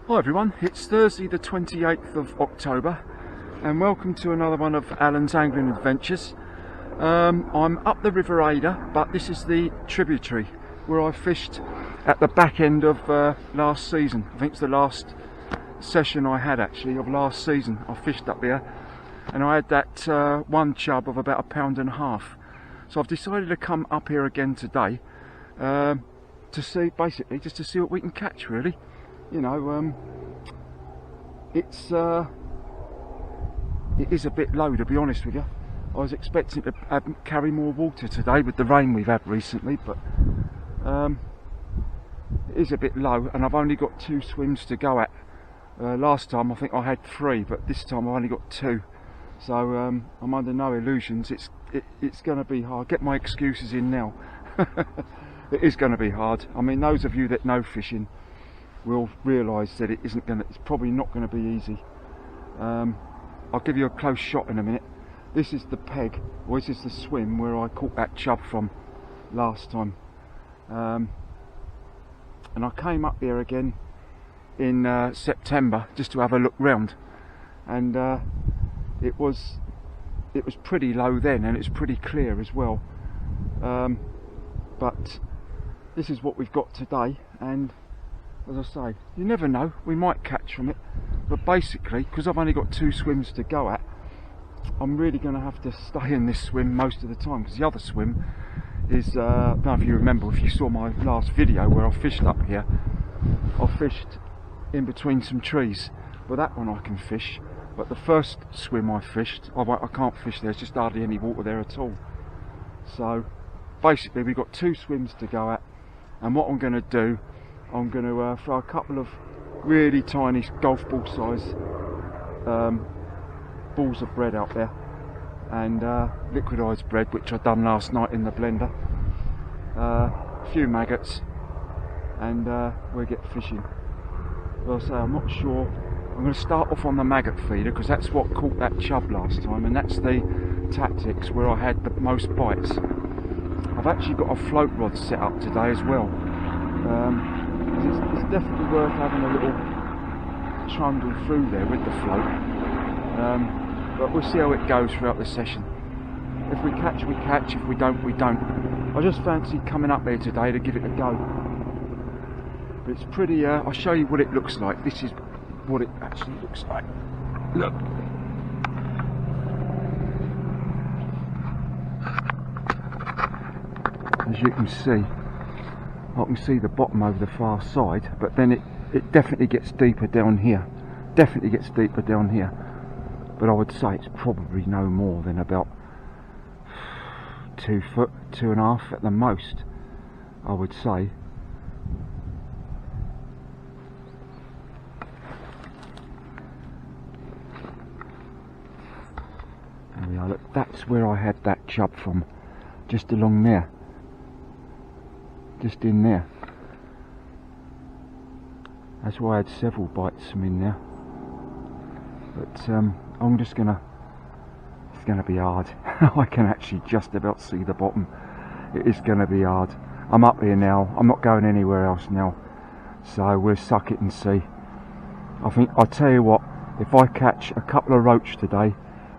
Hi everyone, it's Thursday the 28th of October and welcome to another one of Alan's Angling Adventures. I'm up the River Adur, but this is the Tributary where I fished at the back end of last season. I think it's the last session I had actually of last season. I fished up here and I had that one chub of about £1.5 pounds. So I've decided to come up here again today to see, basically just to see what we can catch really. You know, it is a bit low, to be honest with you. I was expecting to carry more water today with the rain we've had recently, but it is a bit low and I've only got 2 swims to go at. Last time I think I had 3, but this time I've only got 2, so I'm under no illusions. It's going to be hard. Get my excuses in now. It is going to be hard. I mean, those of you that know fishing will realise that it's probably not going to be easy. I'll give you a close shot in a minute. This is the peg, or this is the swim where I caught that chub from last time. And I came up here again in September just to have a look round, and it was pretty low then, and it's pretty clear as well. But this is what we've got today, and as I say, you never know, we might catch from it, but basically, because I've only got 2 swims to go at, I'm really going to have to stay in this swim most of the time, because the other swim is, I don't know if you remember, if you saw my last video where I fished up here, I fished in between some trees, but that one I can fish. But the first swim I fished, I can't fish there, there's just hardly any water there at all. So basically we've got 2 swims to go at, and what I'm going to do, I'm going to throw a couple of really tiny golf ball size balls of bread out there, and liquidised bread, which I done last night in the blender, a few maggots, and we'll get fishing. Well, I say, I'm not sure. I'm going to start off on the maggot feeder because that's what caught that chub last time, and that's the tactics where I had the most bites. I've actually got a float rod set up today as well. It's definitely worth having a little trundle through there with the float, but we'll see how it goes throughout the session. If we catch, we catch. If we don't, we don't. I just fancy coming up there today to give it a go. But it's pretty, I'll show you what it looks like. This is what it actually looks like. Look. As you can see, I can see the bottom over the far side, but then it definitely gets deeper down here. Definitely gets deeper down here. But I would say it's probably no more than about 2 foot, 2.5 at the most, I would say. There we are, look, that's where I had that chub from, just along there. Just in there. That's why I had several bites from in there. But I'm just going to it's going to be hard. I can actually just about see the bottom. It is going to be hard. I'm up here now. I'm not going anywhere else now. So we'll suck it and see. I'll tell you what, if I catch a couple of roach today,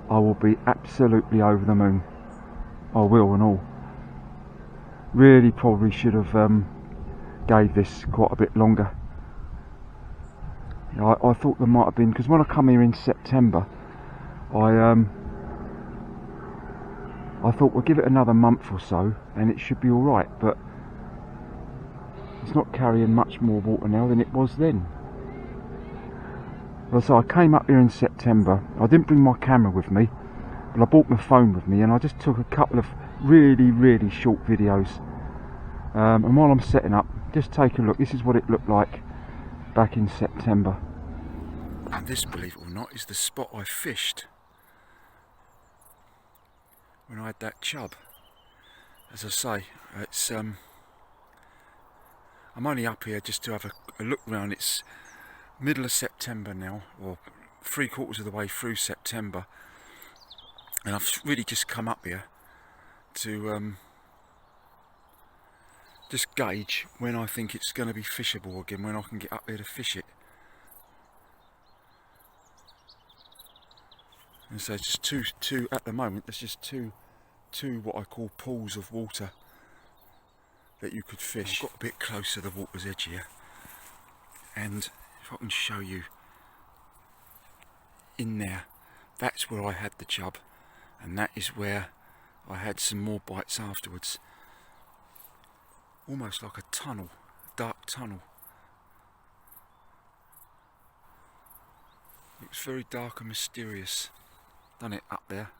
I will be absolutely over the moon. I will and all. Really probably should have gave this quite a bit longer. You know, I thought there might have been, because when I come here in September, I thought we'll give it another month or so and it should be alright, but it's not carrying much more water now than it was then. Well, so I came up here in September. I didn't bring my camera with me, but I brought my phone with me and I just took a couple of really short videos. And while I'm setting up, just take a look. This is what it looked like back in September. And this, believe it or not, is the spot I fished when I had that chub. As I say, it's I'm only up here just to have a look round. It's middle of September now, or 3/4 of the way through September, and I've really just come up here to just gauge when I think it's going to be fishable again, when I can get up here to fish it. And so it's just two at the moment. There's just two what I call pools of water that you could fish. I've got a bit closer to the water's edge here, and if I can show you in there, that's where I had the chub, and that is where I had some more bites afterwards. Almost like a tunnel, a dark tunnel. It was very dark and mysterious, done it up there.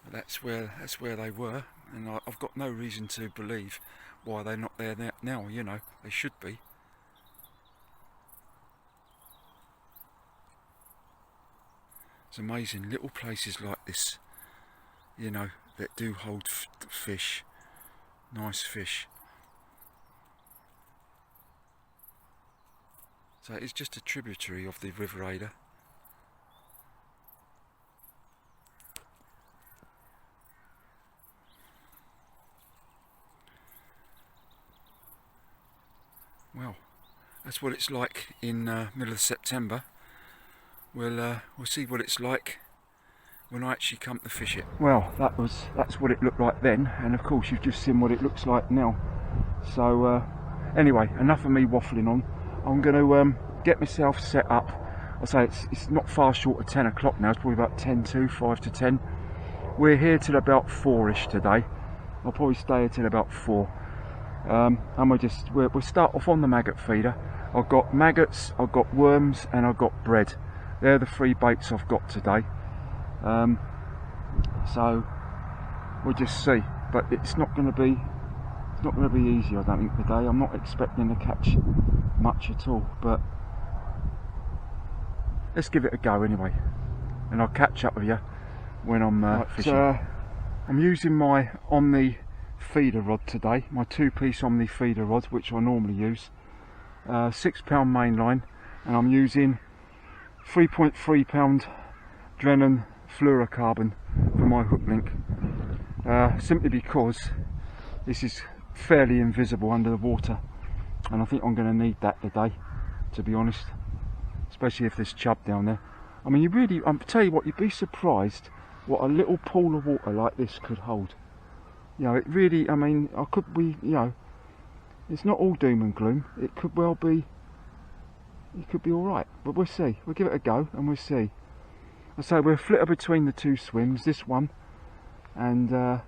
But that's where they were, and I've got no reason to believe why they're not there now. You know, they should be. It's amazing, little places like this, you know, that do hold fish, nice fish. So it's just a tributary of the River Adur. Well, that's what it's like in middle of September. We'll see what it's like when I actually come to fish it. Well, that's what it looked like then, and of course you've just seen what it looks like now. So anyway, enough of me waffling on. I'm going to get myself set up. I'll say it's not far short of 10 o'clock now. It's probably about 10 to 5 to 10. We're here till about 4ish today. I'll probably stay here till about 4. And we'll start off on the maggot feeder. I've got maggots, I've got worms, and I've got bread. They're the 3 baits I've got today. So we'll just see. But it's not going to be easy, I don't think, today. I'm not expecting to catch much at all, but let's give it a go anyway, and I'll catch up with you when I'm fishing. I'm using my Omni feeder rod today, my 2-piece Omni feeder rod, which I normally use, 6-pound mainline, and I'm using 3.3 pound Drennan fluorocarbon for my hook link, simply because this is fairly invisible under the water, and I think I'm going to need that today, to be honest, especially if there's chub down there. I mean, I'll tell you what, you'd be surprised what a little pool of water like this could hold. You know, it really, I mean, you know, it's not all doom and gloom. It could well be, it could be alright, but we'll see. We'll give it a go and we'll see. So we'll flitter between the 2 swims, this one and the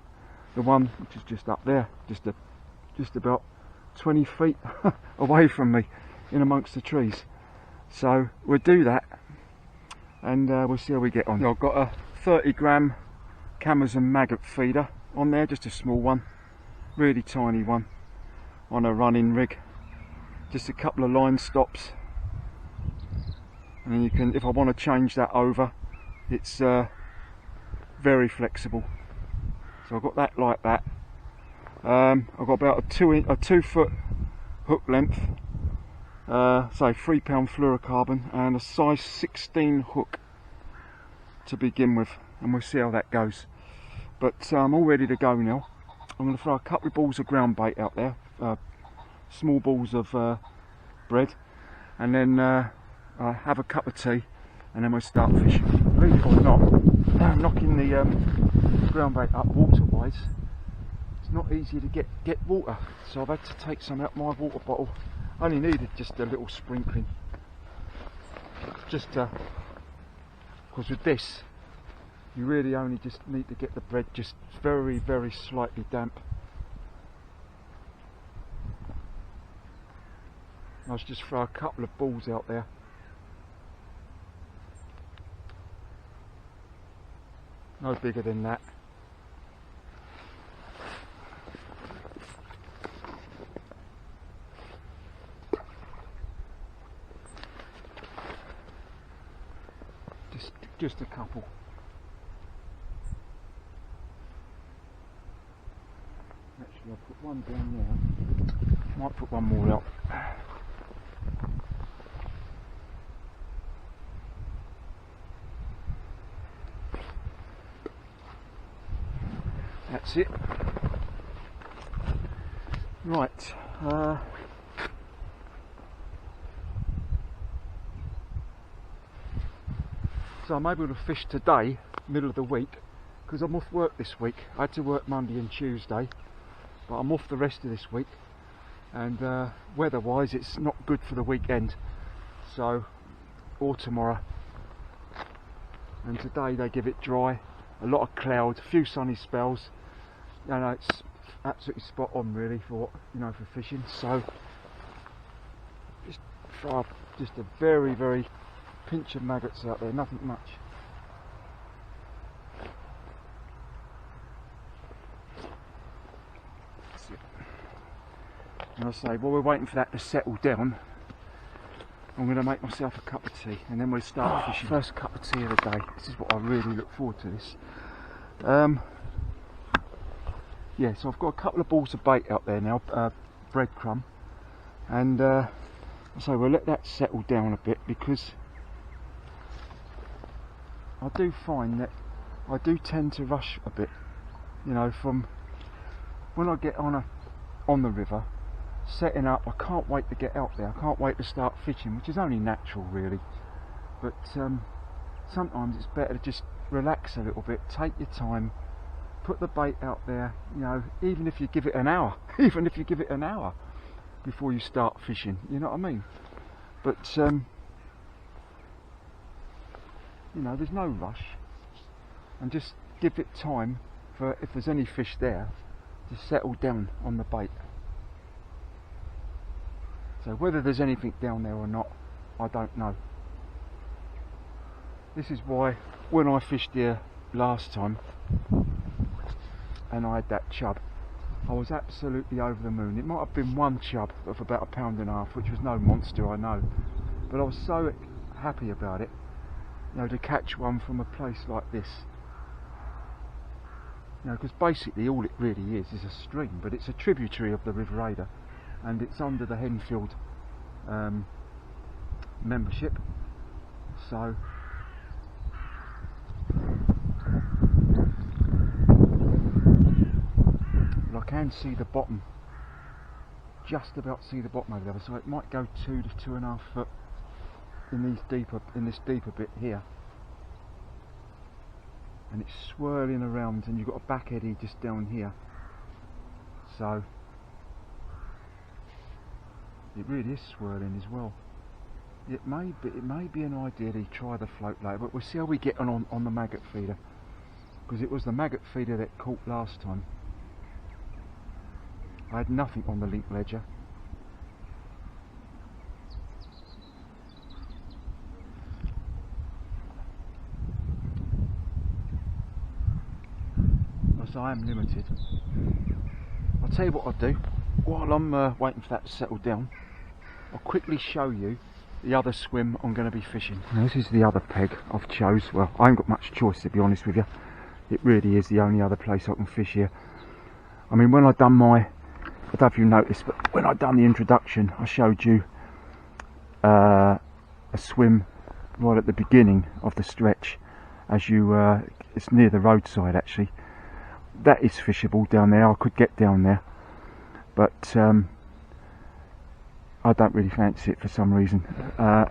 one which is just up there, just about 20 feet away from me, in amongst the trees. So we'll do that, and we'll see how we get on. I've got a 30-gram Amazon maggot feeder on there, just a small one, really tiny one, on a running rig. Just a couple of line stops, and then you can, if I want to change that over, it's very flexible. So I've got that like that. I've got about a 2 foot hook length, say 3 pound fluorocarbon, and a size 16 hook to begin with. and we'll see how that goes. But I'm all ready to go now. I'm going to throw a couple of balls of ground bait out there, small balls of bread, and then have a cup of tea, and then we'll start fishing. Believe it or not, knocking the ground bait up water-wise, it's not easy to get water, so I've had to take some out my water bottle. I only needed just a little sprinkling, just because with this you really only just need to get the bread just very, very slightly damp. I'll just throw a couple of balls out there. No bigger than that. Just a couple. Actually, I'll put one down there. Might put one more out. That's it. Right. So I'm able to fish today, middle of the week, because I'm off work this week. I had to work Monday and Tuesday, but I'm off the rest of this week, and weather-wise it's not good for the weekend, so, or tomorrow. And today they give it dry, a lot of cloud, a few sunny spells. You know, it's absolutely spot on really for, you know, for fishing. So just throw up just a very, very pinch of maggots out there, nothing much. That's it. And I say, while we're waiting for that to settle down, I'm going to make myself a cup of tea, and then we'll start fishing. First cup of tea of the day. This is what I really look forward to. This. Yeah, so I've got a couple of balls of bait out there now, breadcrumb, and so we'll let that settle down a bit, because I do find that I do tend to rush a bit, you know, from when I get on the river, setting up. I can't wait to get out there. I can't wait to start fishing, which is only natural really. But sometimes it's better to just relax a little bit, take your time, put the bait out there. You know, even if you give it an hour, before you start fishing. You know what I mean? But you know, there's no rush, and just give it time for, if there's any fish there, to settle down on the bait. So whether there's anything down there or not, I don't know. This is why when I fished here last time and I had that chub, I was absolutely over the moon. It might have been one chub of about 1.5 pounds, which was no monster, I know, but I was so happy about it, you know, to catch one from a place like this. You know, because basically all it really is a stream, but it's a tributary of the River Adur, and it's under the Henfield membership. So I can see the bottom, just about see the bottom over there, so it might go 2 to 2.5 foot in this deeper bit here, and it's swirling around, and you've got a back eddy just down here, so it really is swirling as well. It may be an idea to try the float later, but we'll see how we get on the maggot feeder, because it was the maggot feeder that caught last time. I had nothing on the link ledger. So I am limited. I'll tell you what I'll do, while I'm waiting for that to settle down, I'll quickly show you the other swim I'm going to be fishing. Now, this is the other peg I've chose. Well, I haven't got much choice, to be honest with you. It really is the only other place I can fish here. I mean, when I done my, I don't know if you noticed, but when I done the introduction, I showed you a swim right at the beginning of the stretch as you it's near the roadside actually. That is fishable down there. I could get down there, but I don't really fancy it for some reason. I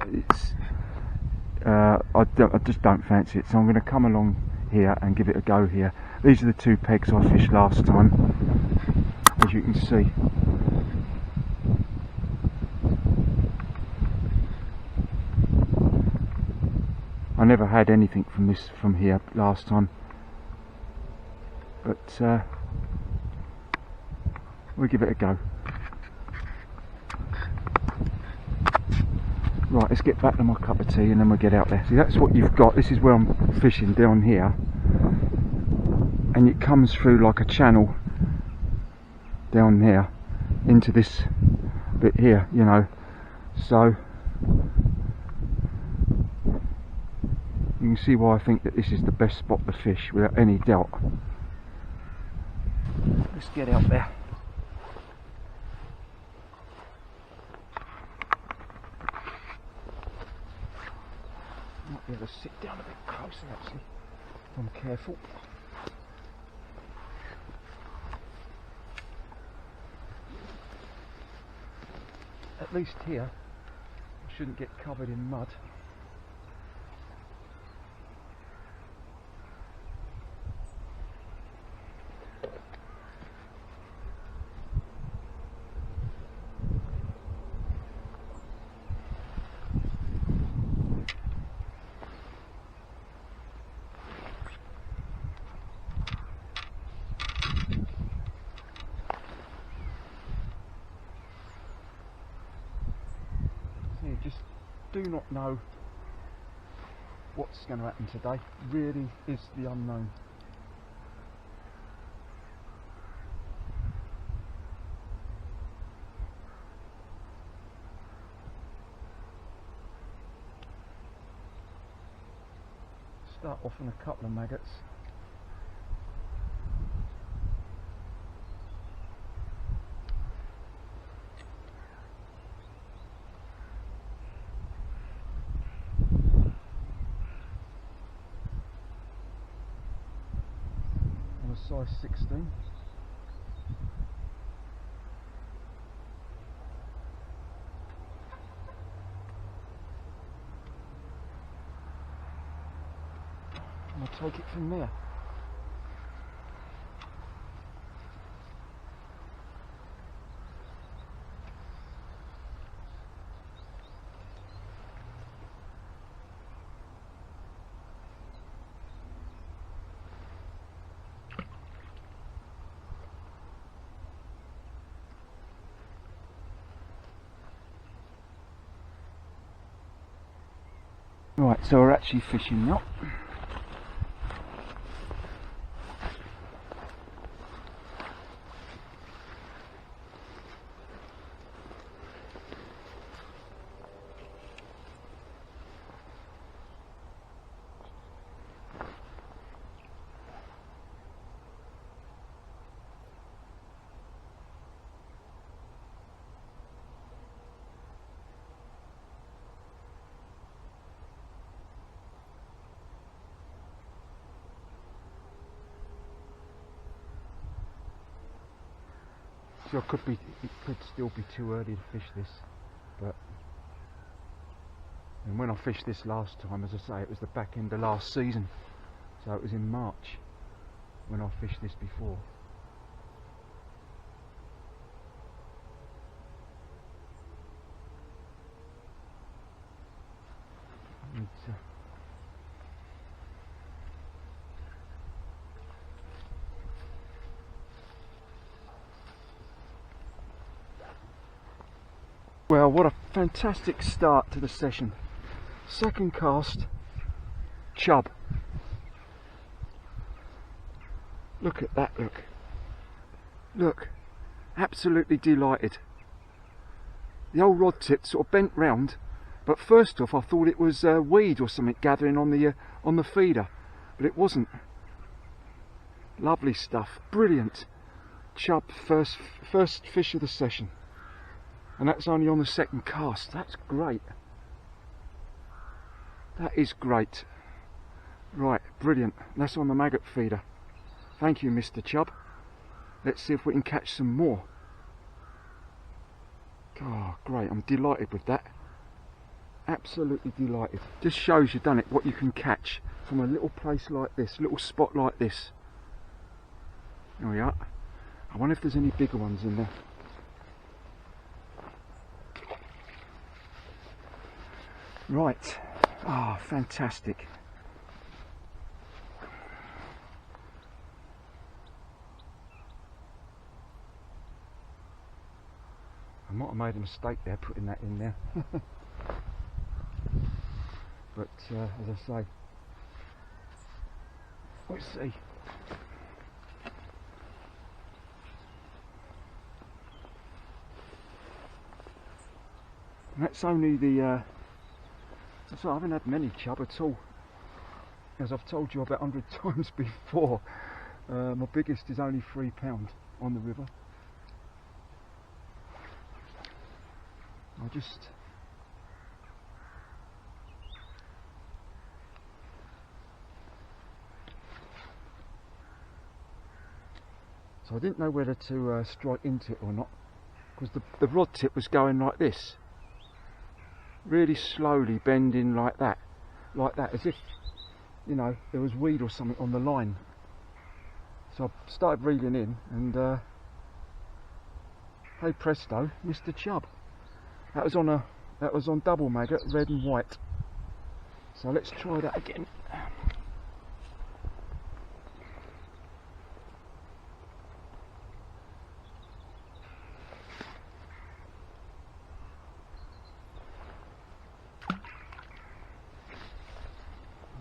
just don't fancy it, so I'm going to come along here and give it a go here. These are the two pegs I fished last time, as you can see. I never had anything from here last time, but we'll give it a go. Right, let's get back to my cup of tea and then we'll get out there. See, that's what you've got. This is where I'm fishing, down here, and it comes through like a channel down there into this bit here, you know, so you can see why I think that this is the best spot to fish without any doubt. Let's get out there. Might be able to sit down a bit closer actually, if I'm careful. At least here I shouldn't get covered in mud. Just do not know what's going to happen today. Really is the unknown. Start off on a couple of maggots. Size 16. I'll take it from there. Right, so we're actually fishing now. So it could still be too early to fish this, but and when I fished this last time, as I say, it was the back end of last season, so it was in March when I fished this before. And, well, what a fantastic start to the session. Second cast, chub. Look at that, look. Look, absolutely delighted. The old rod tip sort of bent round, but first off I thought it was weed or something gathering on the feeder, but it wasn't. Lovely stuff, brilliant. Chub, first fish of the session. And that's only on the second cast. That's great. That is great. Right, brilliant. That's on the maggot feeder. Thank you, Mr. Chub. Let's see if we can catch some more. Oh, great. I'm delighted with that. Absolutely delighted. Just shows you, doesn't it, what you can catch from a little place like this, little spot like this. There we are. I wonder if there's any bigger ones in there. Right. Ah, fantastic. I might have made a mistake there putting that in there. But as I say, let's see. And that's only the so I haven't had many chub at all, as I've told you about 100 times before. My biggest is only £3 on the river. So I didn't know whether to strike into it or not, because the rod tip was going like this, really slowly bending like that, as if, you know, there was weed or something on the line. So I started reeling in, and hey presto, Mr. Chub. That was on double maggot, red and white. So let's try that again.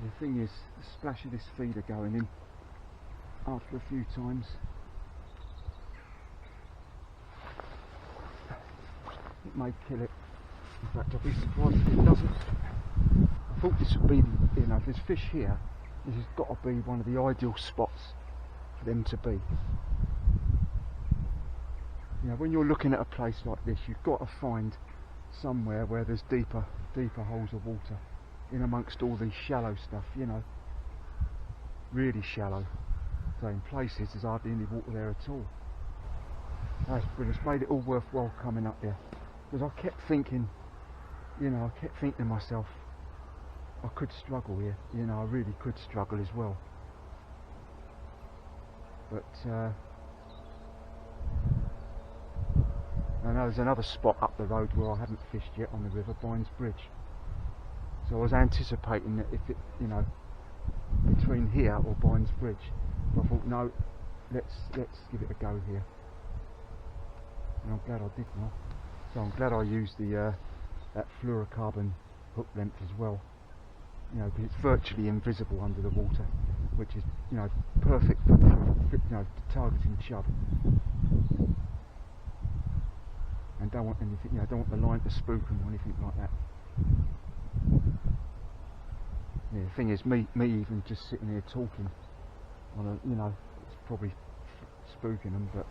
The thing is, the splash of this feeder going in after a few times, it may kill it. In fact, I'll be surprised if it doesn't. I thought this would be, you know, if there's fish here, this has got to be one of the ideal spots for them to be. You know, when you're looking at a place like this, you've got to find somewhere where there's deeper holes of water in amongst all these shallow stuff, you know, really shallow. So in places there's hardly any water there at all. That's brilliant. It's made it all worthwhile coming up here, because I kept thinking, you know, I kept thinking to myself, I could struggle here, you know, I really could struggle as well. But I know there's another spot up the road where I haven't fished yet on the river, Bynes Bridge. So I was anticipating that if it, you know, between here or Bynes Bridge, but I thought no, let's give it a go here. And I'm glad I did now. So I'm glad I used the that fluorocarbon hook length as well. You know, because it's virtually invisible under the water, which is, you know, perfect for, you know, targeting chub. And don't want anything, you know, don't want the line to spook them or anything like that. Yeah, the thing is, me even just sitting here talking on a, you know, it's probably spooking them, but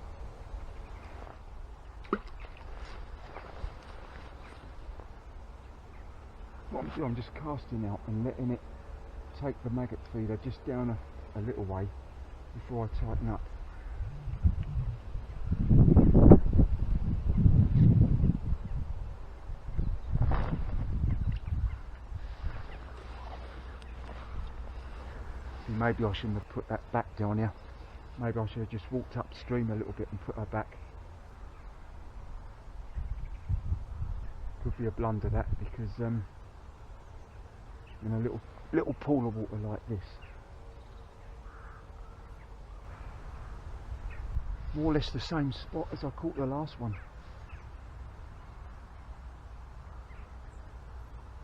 what I'm doing, I'm just casting out and letting it take the maggot feeder just down a little way before I tighten up. Maybe I shouldn't have put that back down here. Maybe I should have just walked upstream a little bit and put her back. Could be a blunder that, because in a little pool of water like this, more or less the same spot as I caught the last one.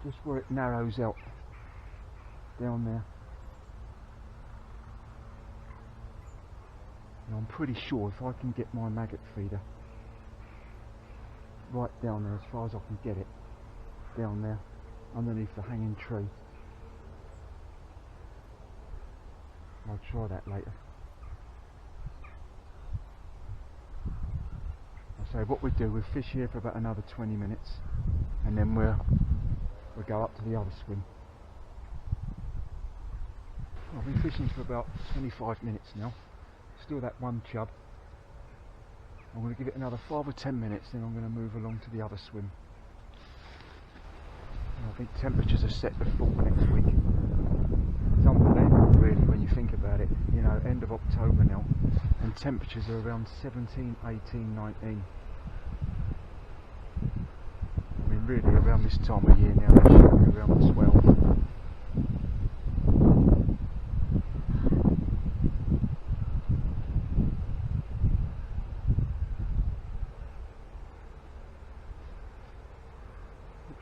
Just where it narrows out down there. And I'm pretty sure if I can get my maggot feeder right down there, as far as I can get it, down there, underneath the hanging tree, I'll try that later. I say what we do, we'll fish here for about another 20 minutes, and then we'll go up to the other swim. I've been fishing for about 25 minutes now. Still that one chub. I'm going to give it another 5 or 10 minutes, then I'm going to move along to the other swim. And I think temperatures are set to fall next week. It's unbelievable really when you think about it. You know, end of October now, and temperatures are around 17, 18, 19. I mean really around this time of year now they should be around 12.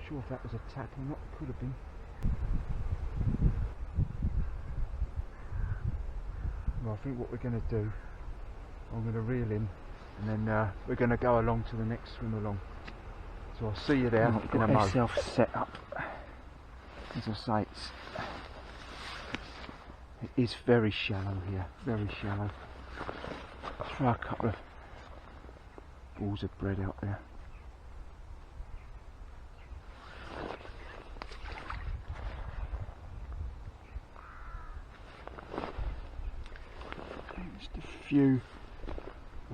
Sure if that was a tap or not, it could have been. Well, I think what we're going to do, I'm going to reel in and then we're going to go along to the next swim along. So I'll see you there in a moment. Myself set up. As I say, it is very shallow here, very shallow. Throw a couple of balls of bread out there. Just a few,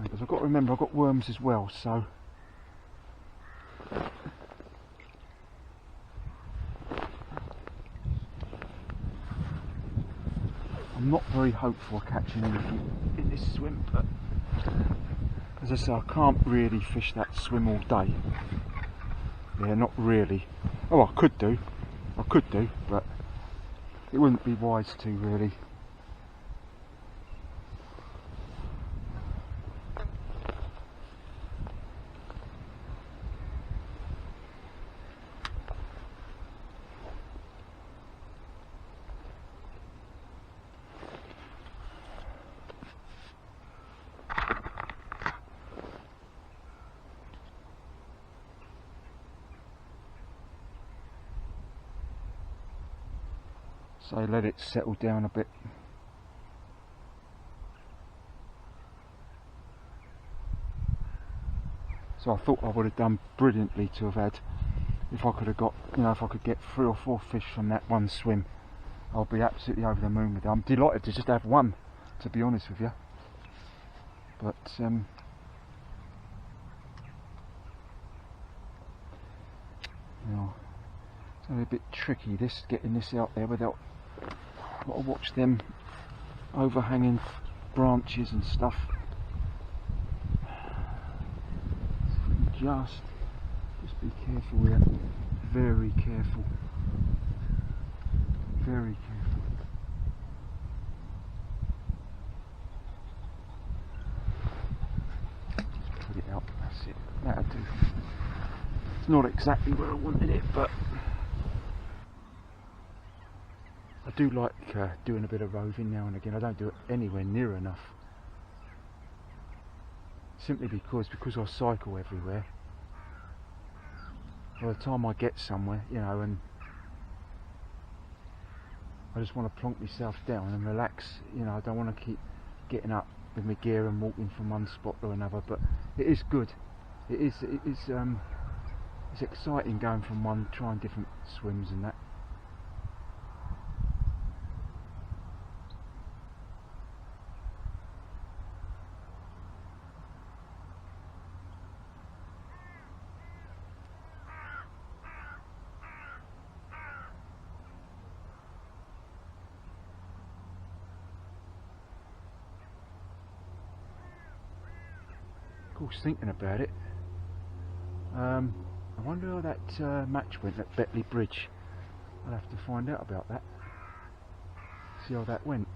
because I've got to remember I've got worms as well, so I'm not very hopeful of catching anything in this swim, but as I say, I can't really fish that swim all day. Yeah, not really. Oh, I could do, but it wouldn't be wise to really. So let it settle down a bit. So I thought I would have done brilliantly to have had, if I could have got, you know, if I could get 3 or 4 fish from that one swim, I'll be absolutely over the moon with it. I'm delighted to just have one, to be honest with you. But you know, it's a bit tricky this, getting this out there without, I've got to watch them overhanging branches and stuff. Just be careful here, very careful, very careful. Just put it out, that's it, that'll do. It's not exactly where I wanted it, but I do like doing a bit of roving now and again. I don't do it anywhere near enough, simply because I cycle everywhere. By the time I get somewhere, you know, and I just want to plonk myself down and relax, you know, I don't want to keep getting up with my gear and walking from one spot to another. But it is good, it's exciting going from one, trying different swims and that. Of course, thinking about it, I wonder how that match went at Betley Bridge. I'll have to find out about that, see how that went.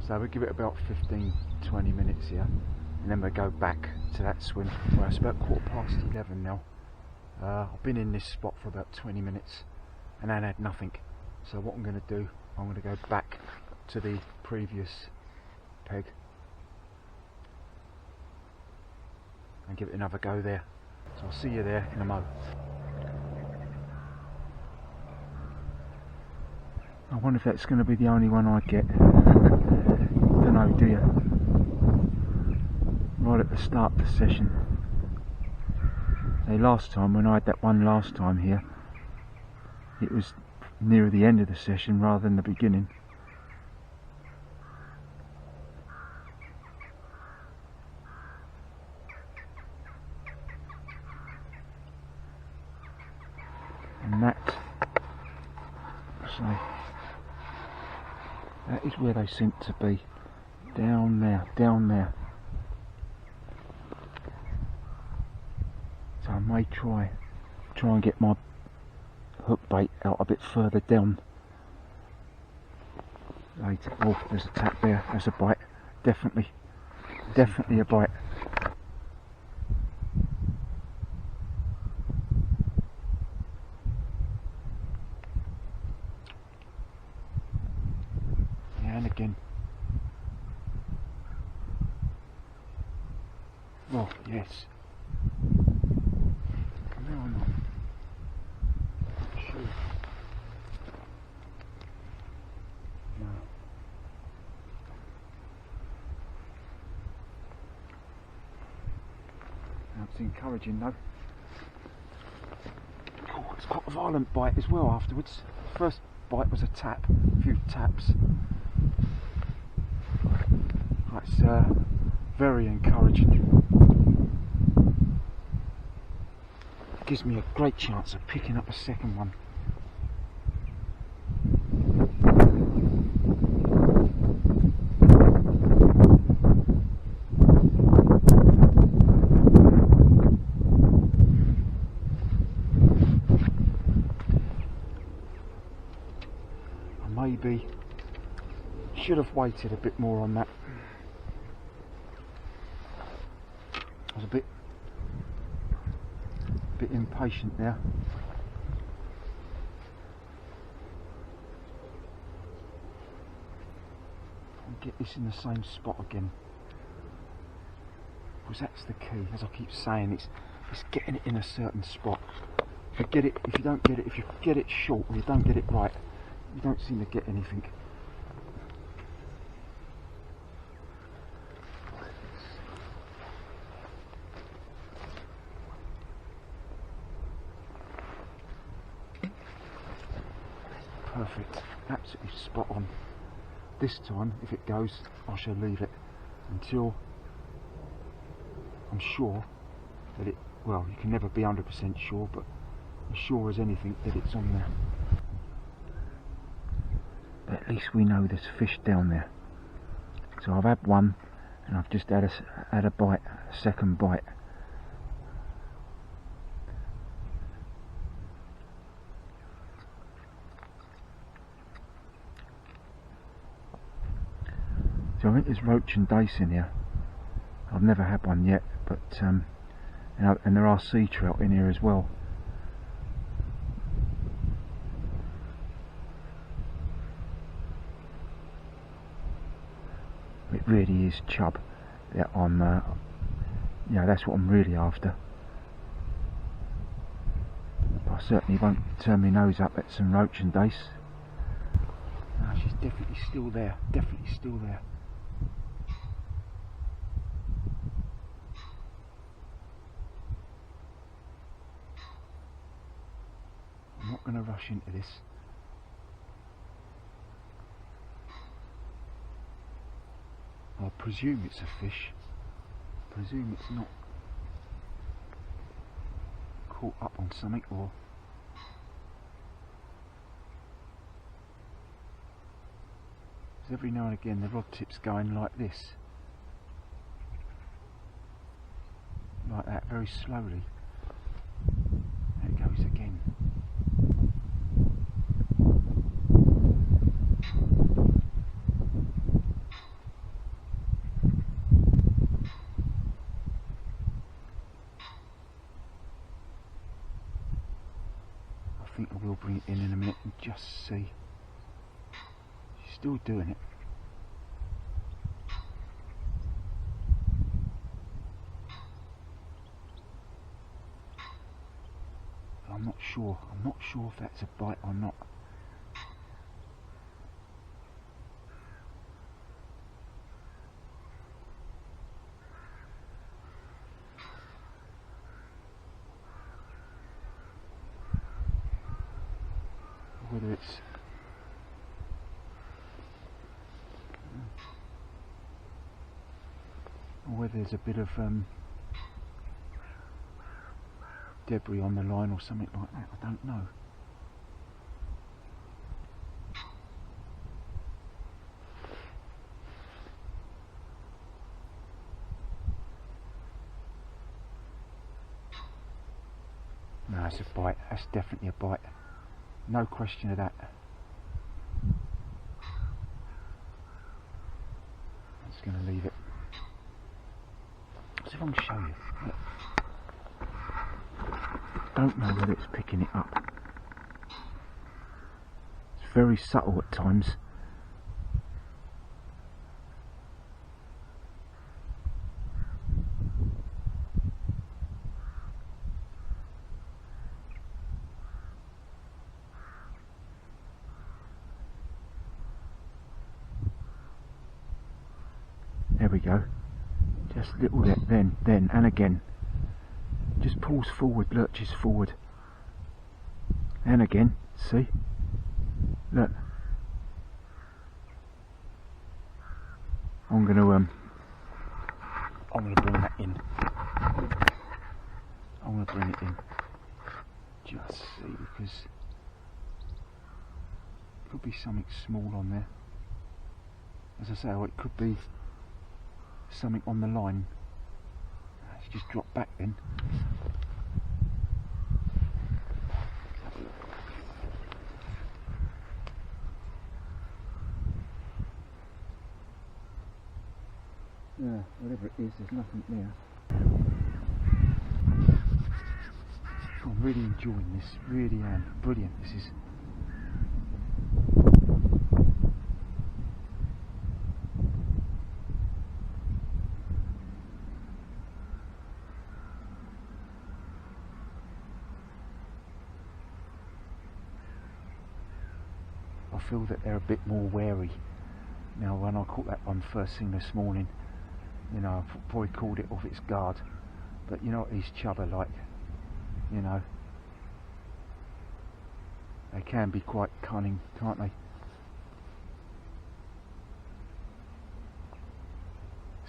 So we'll give it about 15-20 minutes here, and then we'll go back to that swim. Well, it's about 11:15 now. I've been in this spot for about 20 minutes and I had nothing. So what I'm going to do I'm going to go back to the previous peg and give it another go there. So I'll see you there in a moment. I wonder if that's going to be the only one I get. Don't know, do you? Right at the start of the session. Say last time, when I had that one last time here, it was near the end of the session rather than the beginning. And that is where they seem to be. Down there, down there. So I may try and get my hook bait out a bit further down later. Oh, there's a tap there, there's a bite. Definitely a bite. Yeah, and again. Oh, yes. Come here or not? Sure. No. That's encouraging though. Oh, it's quite a violent bite as well afterwards. The first bite was a tap, a few taps. That's very encouraging. Gives me a great chance of picking up a second one. I maybe should have waited a bit more on that. I was a bit impatient there. And get this in the same spot again, because that's the key. As I keep saying, it's getting it in a certain spot. Forget it if you don't get it. If you get it short or you don't get it right, you don't seem to get anything. Perfect, absolutely spot on. This time, if it goes, I shall leave it until I'm sure that it, well, you can never be 100% sure, but as sure as anything that it's on there. But at least we know there's fish down there. So I've had one, and I've just had a bite, a second bite. So I think there's roach and dace in here. I've never had one yet, but and there are sea trout in here as well. It really is chub that I'm, yeah, that's what I'm really after. I certainly won't turn my nose up at some roach and dace. No, she's definitely still there, definitely still there. I'm not going to rush into this. I presume it's a fish. I presume it's not caught up on something, or every now and again the rod tip's going like this, like that, very slowly. There it goes again. I think I will bring it in a minute and just see. still doing it. I'm not sure if that's a bite or not. Whether it's or whether there's a bit of debris on the line or something like that, I don't know. No, it's a bite. That's definitely a bite. No question of that. I'm just going to leave it. See if I can show you. Look. Don't know whether it's picking it up. It's very subtle at times. There we go. Just a little bit, then and again. Just pulls forward, lurches forward. And again, see? Look. I'm gonna bring that in. I'm gonna bring it in. Just see, because it could be something small on there. As I say, or it could be something on the line. Let's just drop back then. Yeah, whatever it is, there's nothing there. I'm really enjoying this, really am. Brilliant, this is. I feel that they're a bit more wary. Now, when I caught that one first thing this morning, you know, I probably called it off its guard. But you know what these chub are like, you know. They can be quite cunning, can't they?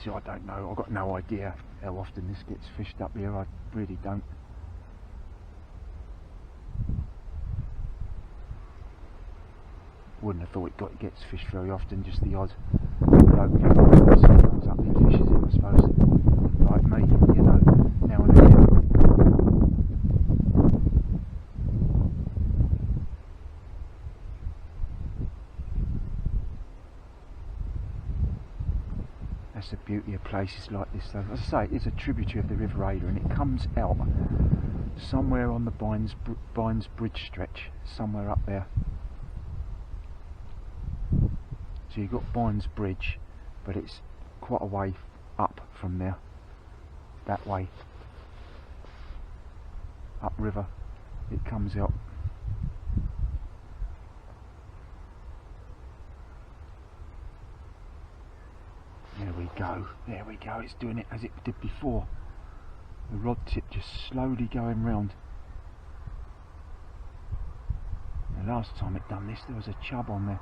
See, I don't know, I've got no idea how often this gets fished up here, I really don't. Wouldn't have thought it gets fished very often, just the odd bloke who comes up and fishes it, I suppose, like me, you know, now and again. That's the beauty of places like this though. As I say, it's a tributary of the River Adur, and it comes out somewhere on the Bynes Bridge stretch, somewhere up there. So you've got Bynes Bridge, but it's quite a way up from there, that way, upriver. It comes out. There we go, it's doing it as it did before. The rod tip just slowly going round. The last time it done this, there was a chub on there.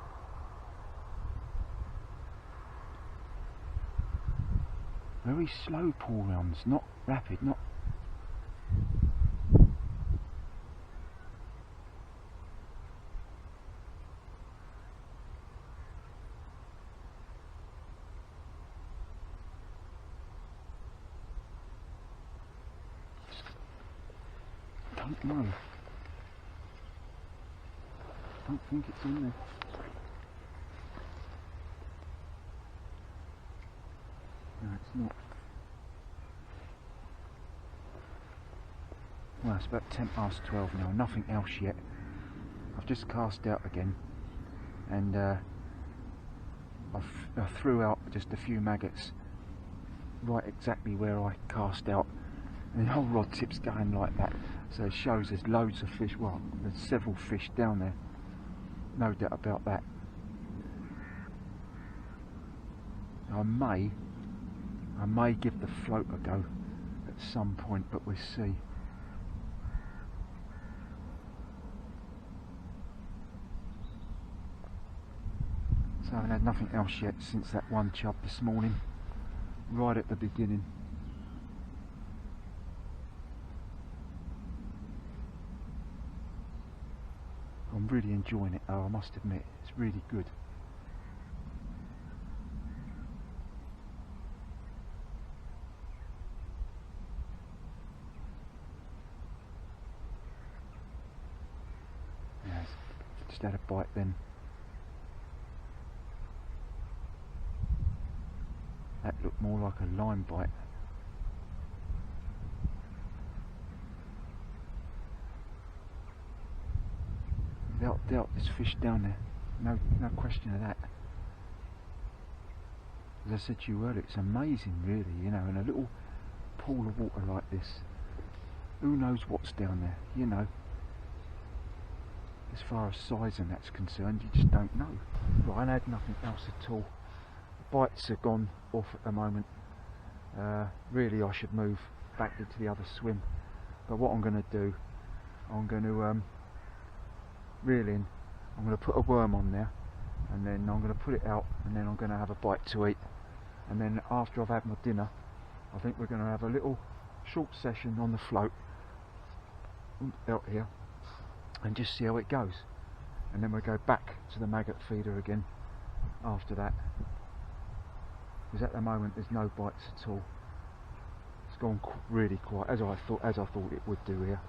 Very slow pull rounds, not rapid, not. Don't know. Don't think it's in there. No, it's not. Well, it's about 12:10 now, nothing else yet. I've just cast out again, and I threw out just a few maggots right exactly where I cast out, and the whole rod tip's going like that, so it shows there's loads of fish. Well, there's several fish down there, no doubt about that. I may give the float a go at some point, but we'll see. So I haven't had nothing else yet since that one chub this morning, right at the beginning. I'm really enjoying it though, I must admit, it's really good. Yeah, just had a bite then. That looked more like a lime bite. Without doubt there's fish down there, no question of that. As I said to you earlier, it's amazing really, you know, in a little pool of water like this, who knows what's down there, you know. As far as size and that's concerned, you just don't know. Right, I had nothing else at all. The bites are gone off at the moment. Really I should move back into the other swim, but what I'm going to do, I'm going to reel in, I'm going to put a worm on there, and then I'm going to put it out, and then I'm going to have a bite to eat, and then after I've had my dinner I think we're going to have a little short session on the float out here and just see how it goes, and then we'll go back to the maggot feeder again after that, because at the moment there's no bites at all. It's gone really quiet, as I thought it would do here.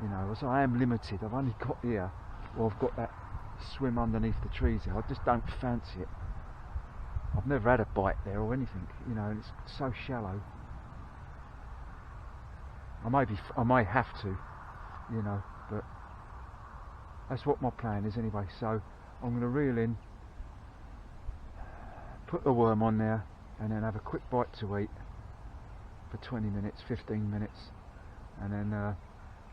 You know, so I am limited. I've only got here, or I've got that swim underneath the trees here. I just don't fancy it. I've never had a bite there or anything, you know, and it's so shallow. I may have to, you know, but that's what my plan is anyway. So I'm going to reel in, put the worm on there, and then have a quick bite to eat for 20 minutes, 15 minutes, and then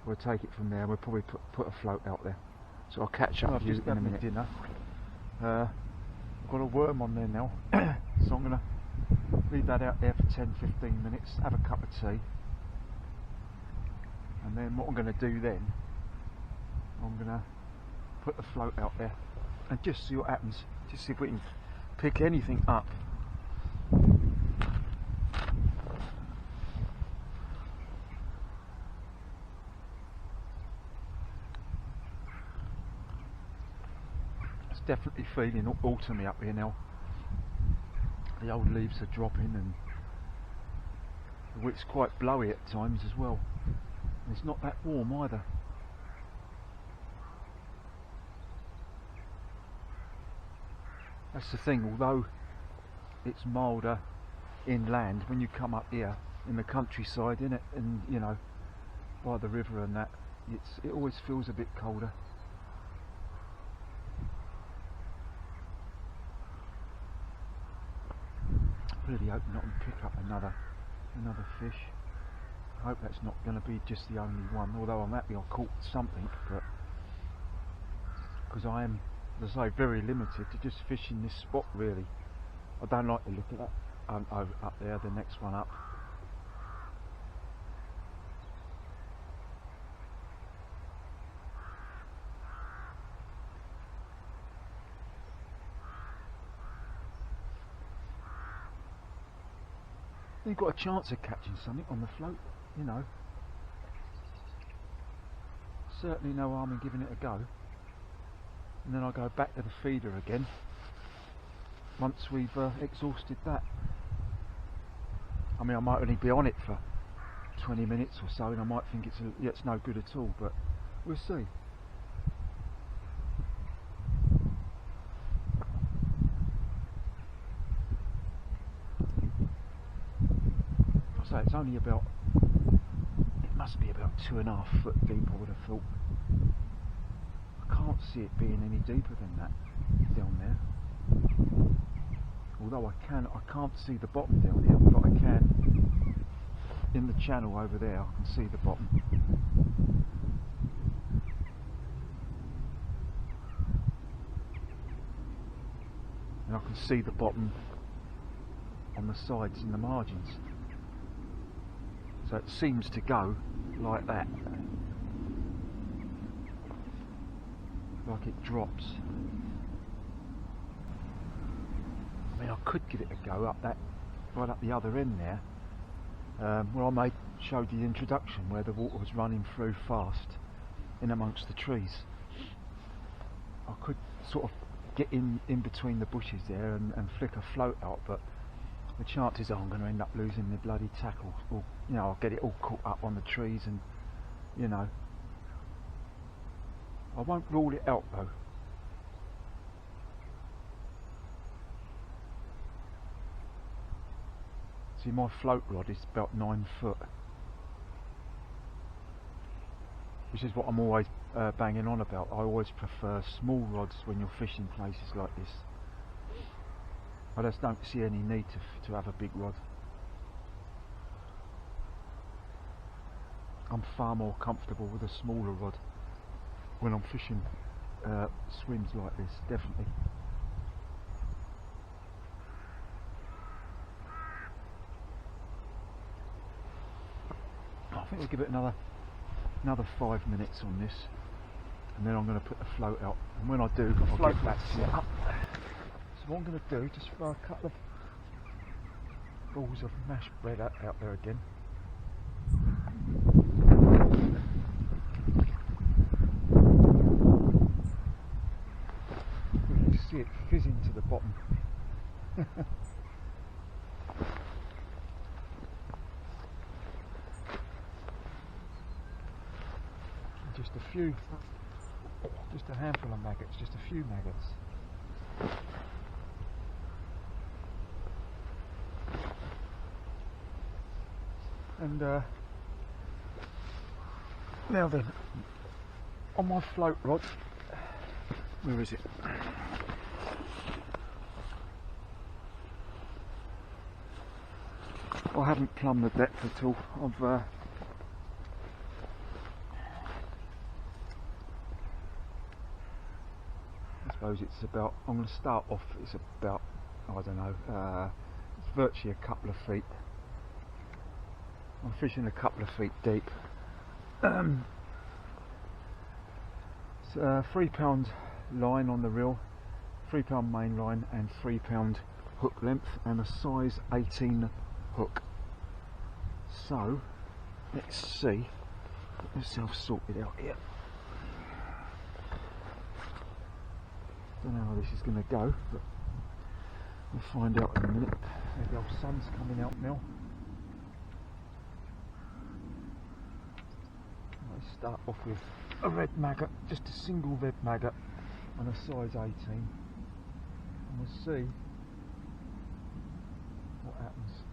we'll take it from there. We'll probably put a float out there. So I'll catch up with you in a minute. Dinner. I've got a worm on there now, so I'm going to leave that out there for 10-15 minutes, have a cup of tea, and then what I'm going to do then, I'm going to put the float out there and just see what happens, just see if we can pick anything up. Definitely feeling autumny up here now. The old leaves are dropping, and it's quite blowy at times as well. And it's not that warm either. That's the thing, although it's milder inland, when you come up here in the countryside, innit, and you know, by the river and that, it always feels a bit colder. Really hope not and pick up another fish. I hope that's not going to be just the only one, although I'm happy I caught something, but because I am, as I say, very limited to just fishing this spot really. I don't like the look of that up there, the next one up. You've got a chance of catching something on the float, you know. Certainly no harm in giving it a go. And then I'll go back to the feeder again once we've exhausted that. I mean, I might only be on it for 20 minutes or so, and I might think it's no good at all, but we'll see. It's only about, it must be about 2.5 foot deep, I would have thought. I can't see it being any deeper than that down there. Although I can't see the bottom down here, but I can. In the channel over there, I can see the bottom. And I can see the bottom on the sides and the margins. So it seems to go like that. Like it drops. I mean, I could give it a go up that, right up the other end there, where I showed the introduction, where the water was running through fast in amongst the trees. I could sort of get in between the bushes there and flick a float out, but the chances are I'm going to end up losing the bloody tackle, or you know, I'll get it all caught up on the trees, and you know, I won't rule it out though. See, my float rod is about 9 foot, which is what I'm always banging on about. I always prefer small rods when you're fishing places like this. I just don't see any need to have a big rod. I'm far more comfortable with a smaller rod when I'm fishing swims like this, definitely. I think we'll give it another 5 minutes on this, and then I'm going to put the float out, and when I do, I'll get back to you. So what I'm going to do, just throw a couple of balls of mashed bread out there again. You can see it fizzing to the bottom. Just a handful of maggots, just a few maggots. And now then, on my float rod, where is it? I haven't plumbed the depth at all. I suppose it's about, I'm going to start off, it's about, I don't know, it's virtually a couple of feet. I'm fishing a couple of feet deep. It's a 3 pound line on the reel, 3 pound main line and 3 pound hook length, and a size 18 hook. So let's see, get myself sorted out here. Don't know how this is going to go, but we'll find out in a minute. The old sun's coming out now. Let's start off with a red maggot, just a single red maggot and a size 18, and we'll see what happens.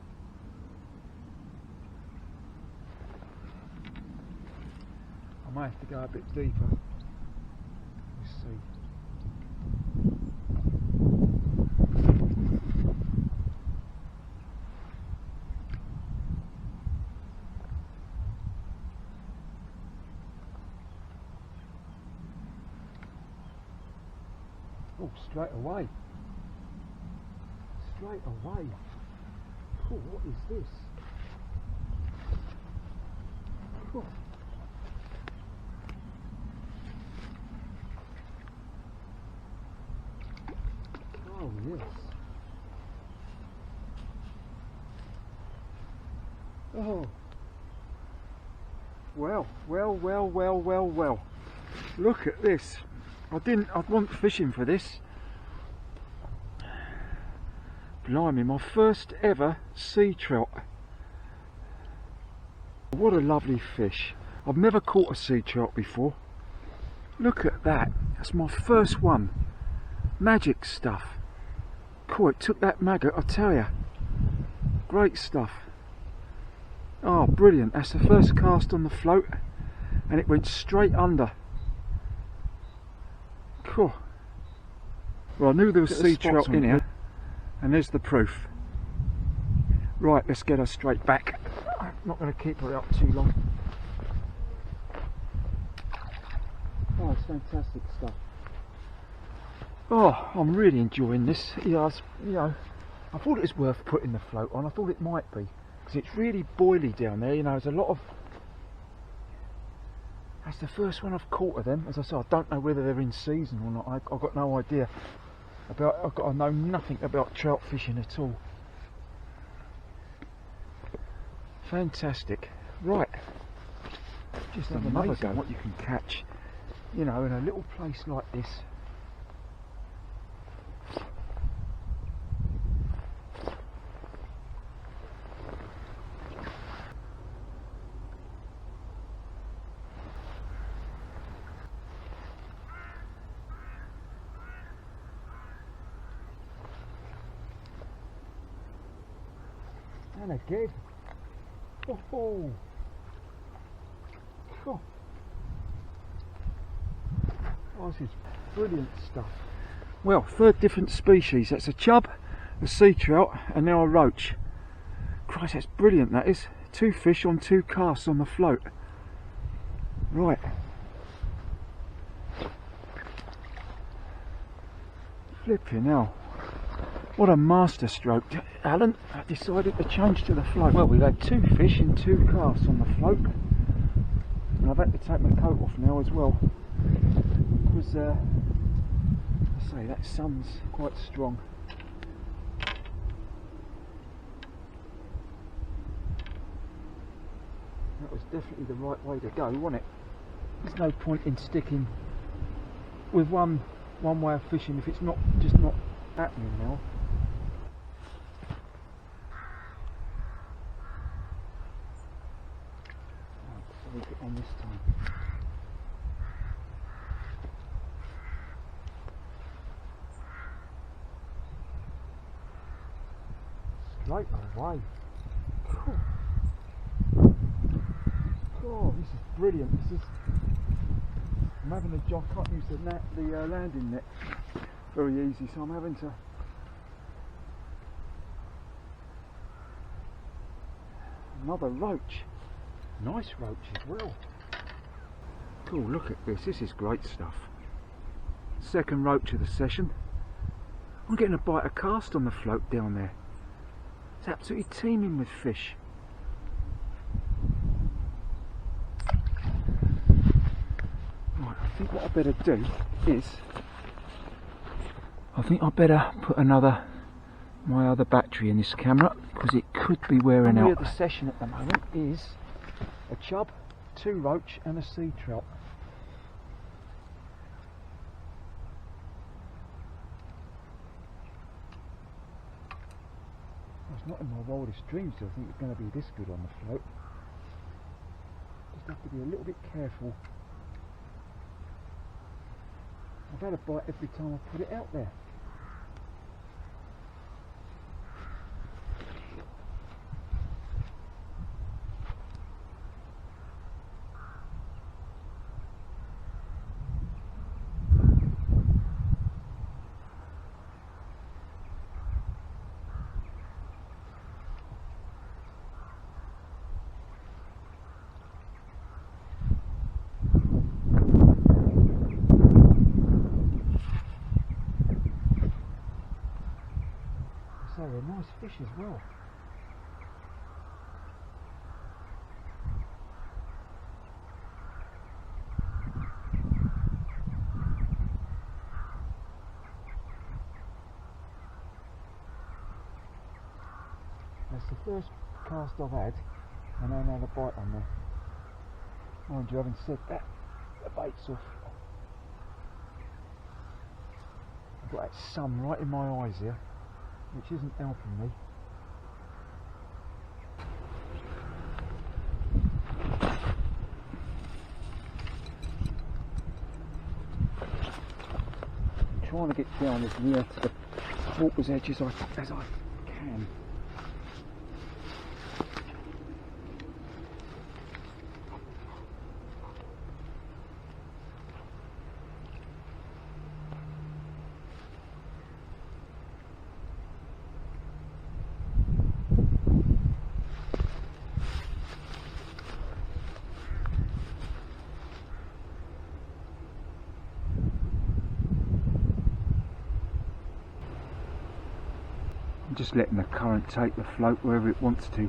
I might have to go a bit deeper. We'll see. Oh, straight away. Straight away. Oh, what is this? Oh. Oh, yes. Oh. Well. Look at this. I wasn't fishing for this. Blimey, my first ever sea trout. What a lovely fish. I've never caught a sea trout before. Look at that. That's my first one. Magic stuff. Cool, it took that maggot, I tell you. Great stuff. Oh, brilliant. That's the first cast on the float, and it went straight under. Cool. Well, I knew there was sea trout in here. And there's the proof. Right, let's get her straight back. I'm not going to keep her out too long. Oh, it's fantastic stuff. Oh, I'm really enjoying this. I thought it was worth putting the float on. I thought it might be, because it's really boily down there. There's a lot of... That's the first one I've caught of them. As I say, I don't know whether they're in season or not. I've got no idea. I know nothing about trout fishing at all. Fantastic. Right. Just amazing what you can catch, in a little place like this. And again. Oh. Oh, this is brilliant stuff. Well, third different species. That's a chub, a sea trout, and now a roach. Christ, that's brilliant, that is. 2 fish on 2 casts on the float. Right. Flipping hell. What a master stroke. Alan decided to change to the float. Well, we've had 2 fish in 2 casts on the float. And I've had to take my coat off now as well. Because, I say, that sun's quite strong. That was definitely the right way to go, wasn't it? There's no point in sticking with one way of fishing if it's not happening now. We'll get on this time. Straight away. Oh, this is brilliant. I'm having a job. Can't use the landing net very easy, so I'm having to. Another roach. Nice roach as well. Cool, look at this. This is great stuff. Second roach of the session. I'm getting a bite of cast on the float down there. It's absolutely teeming with fish. Right, I think what I better do is put my other battery in this camera, because it could be wearing out. The session at the moment is a chub, 2 roach and a sea trout. It's not in my wildest dreams do I think it's going to be this good on the float. Just have to be a little bit careful. I've had a bite every time I put it out there. So they're nice fish as well. That's the first cast I've had, and I had a bite on there. Mind you, having said that, the bait's off. I've got that sun right in my eyes here, which isn't helping me. I'm trying to get down as near to the water's edge as I can. just letting the current take the float wherever it wants to.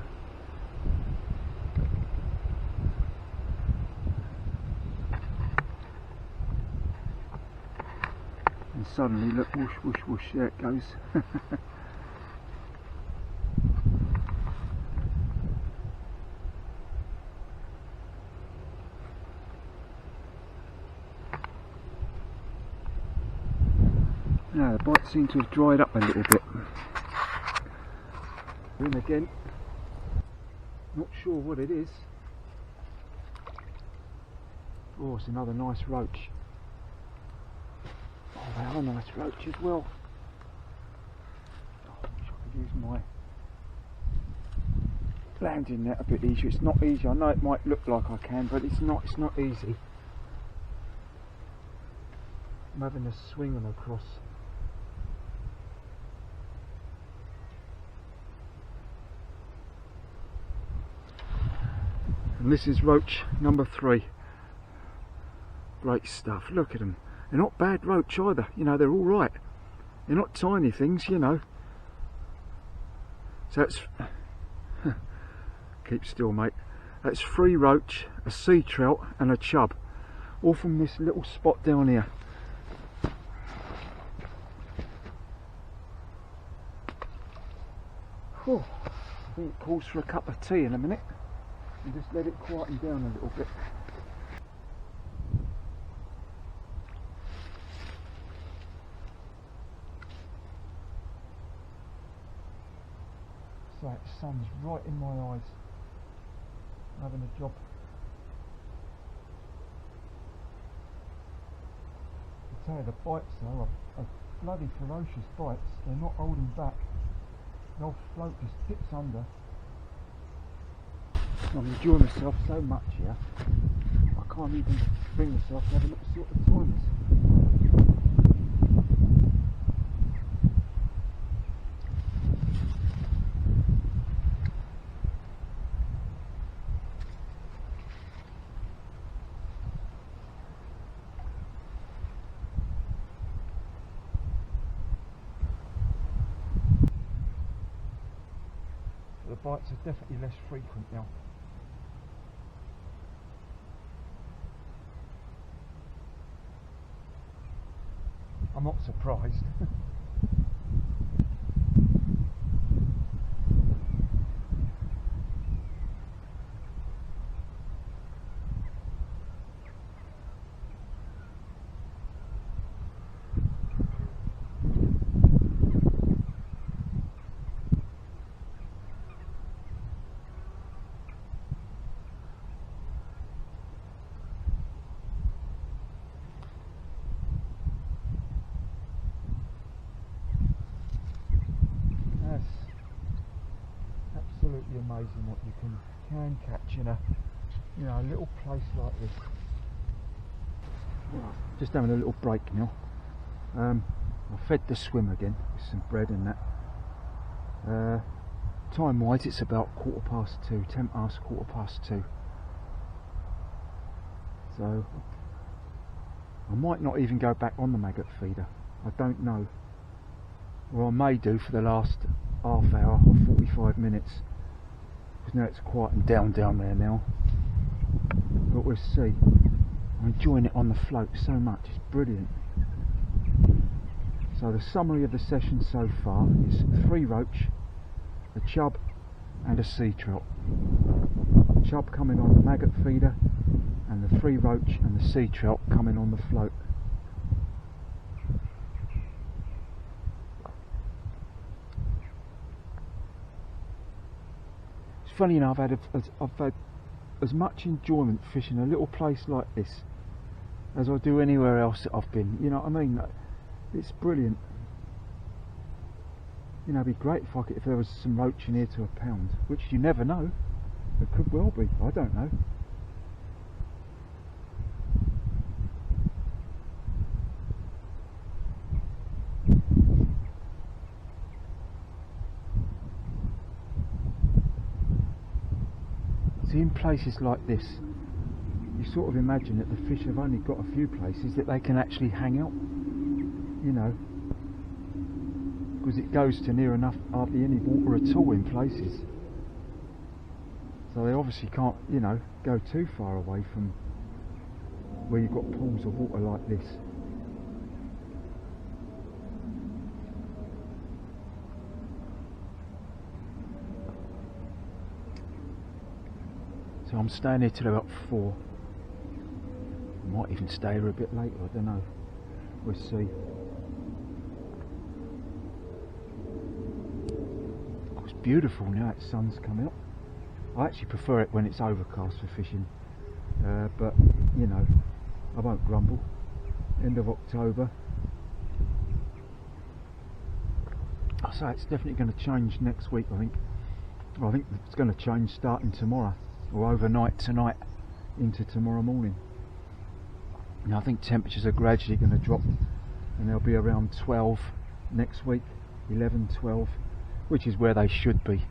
And suddenly, look, whoosh, whoosh, whoosh, there it goes. Now the bite seems to have dried up a little bit. In again, not sure what it is. Oh, it's another nice roach. Oh, they are nice roach as well. Oh, I wish I could use my landing net a bit easier. It's not easy. I know it might look like I can, but it's not. It's not easy. I'm having to swing them across. And this is roach number 3. Great stuff. Look at them. They're not bad roach either. You know, they're all right. They're not tiny things, you know. So it's keep still, mate. That's 3 roach, a sea trout, and a chub, all from this little spot down here. Whew. I think it calls for a cup of tea in a minute. And just let it quieten down a little bit. So the sun's right in my eyes. I'm having a job. I tell you, the bites though are bloody ferocious bites. They're not holding back. The old float just dips under. I'm enjoying myself so much here. I can't even bring myself to have a look at what the time is. The bites are definitely less frequent now. I'm not surprised. Absolutely amazing what you can catch in a little place like this. Just having a little break now. I fed the swim again with some bread and that. Time wise it's about 2:15, 10 past 2:15. So I might not even go back on the maggot feeder. I don't know. Or I may do for the last half hour or 45 minutes. Because now it's quieting down there now. But we'll see. I'm enjoying it on the float so much, it's brilliant. So the summary of the session so far is 3 roach, a chub and a sea trout. Chub coming on the maggot feeder and the 3 roach and the sea trout coming on the float. It's funny, you know, I've had as much enjoyment fishing a little place like this as I do anywhere else that I've been. You know what I mean? It's brilliant. You know, it'd be great if there was some roach in here to a pound, which you never know. It could well be. I don't know. See, in places like this, you sort of imagine that the fish have only got a few places that they can actually hang out, you know, because it goes to near enough hardly any water at all in places. So they obviously can't, you know, go too far away from where you've got pools of water like this. So I'm staying here till about 4. I might even stay here a bit later, I don't know. We'll see. Oh, it's beautiful now that sun's come out. I actually prefer it when it's overcast for fishing. But, you know, I won't grumble. End of October. I say it's definitely going to change next week, I think. Well, I think it's going to change starting tomorrow, or overnight tonight into tomorrow morning. Now I think temperatures are gradually going to drop, and they'll be around 12 next week, 11, 12, which is where they should be.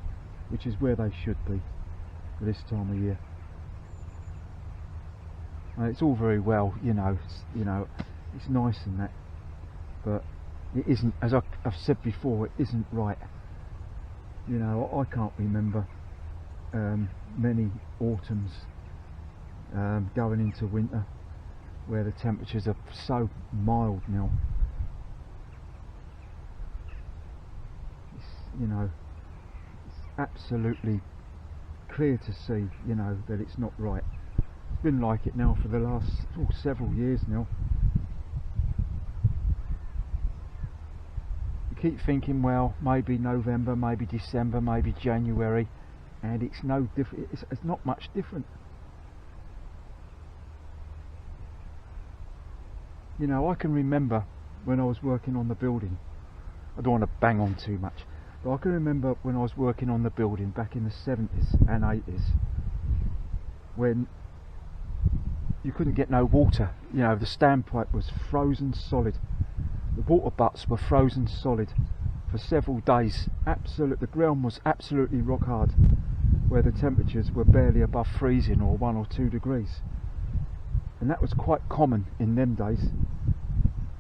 Which is where they should be for this time of year. And it's all very well, you know, it's nice and that, but it isn't, as I've said before, it isn't right. You know, I can't remember many autumns going into winter where the temperatures are so mild now. It's, you know, it's absolutely clear to see, you know, that it's not right. It's been like it now for the last several years now. You keep thinking, well, maybe November, maybe December, maybe January, and it's no different. It's not much different. You know, I can remember when I was working on the building. I don't want to bang on too much, but I can remember when I was working on the building back in the 70s and 80s, when you couldn't get no water. You know, the standpipe was frozen solid. The water butts were frozen solid for several days. The ground was absolutely rock hard, where the temperatures were barely above freezing or 1 or 2 degrees. And that was quite common in them days.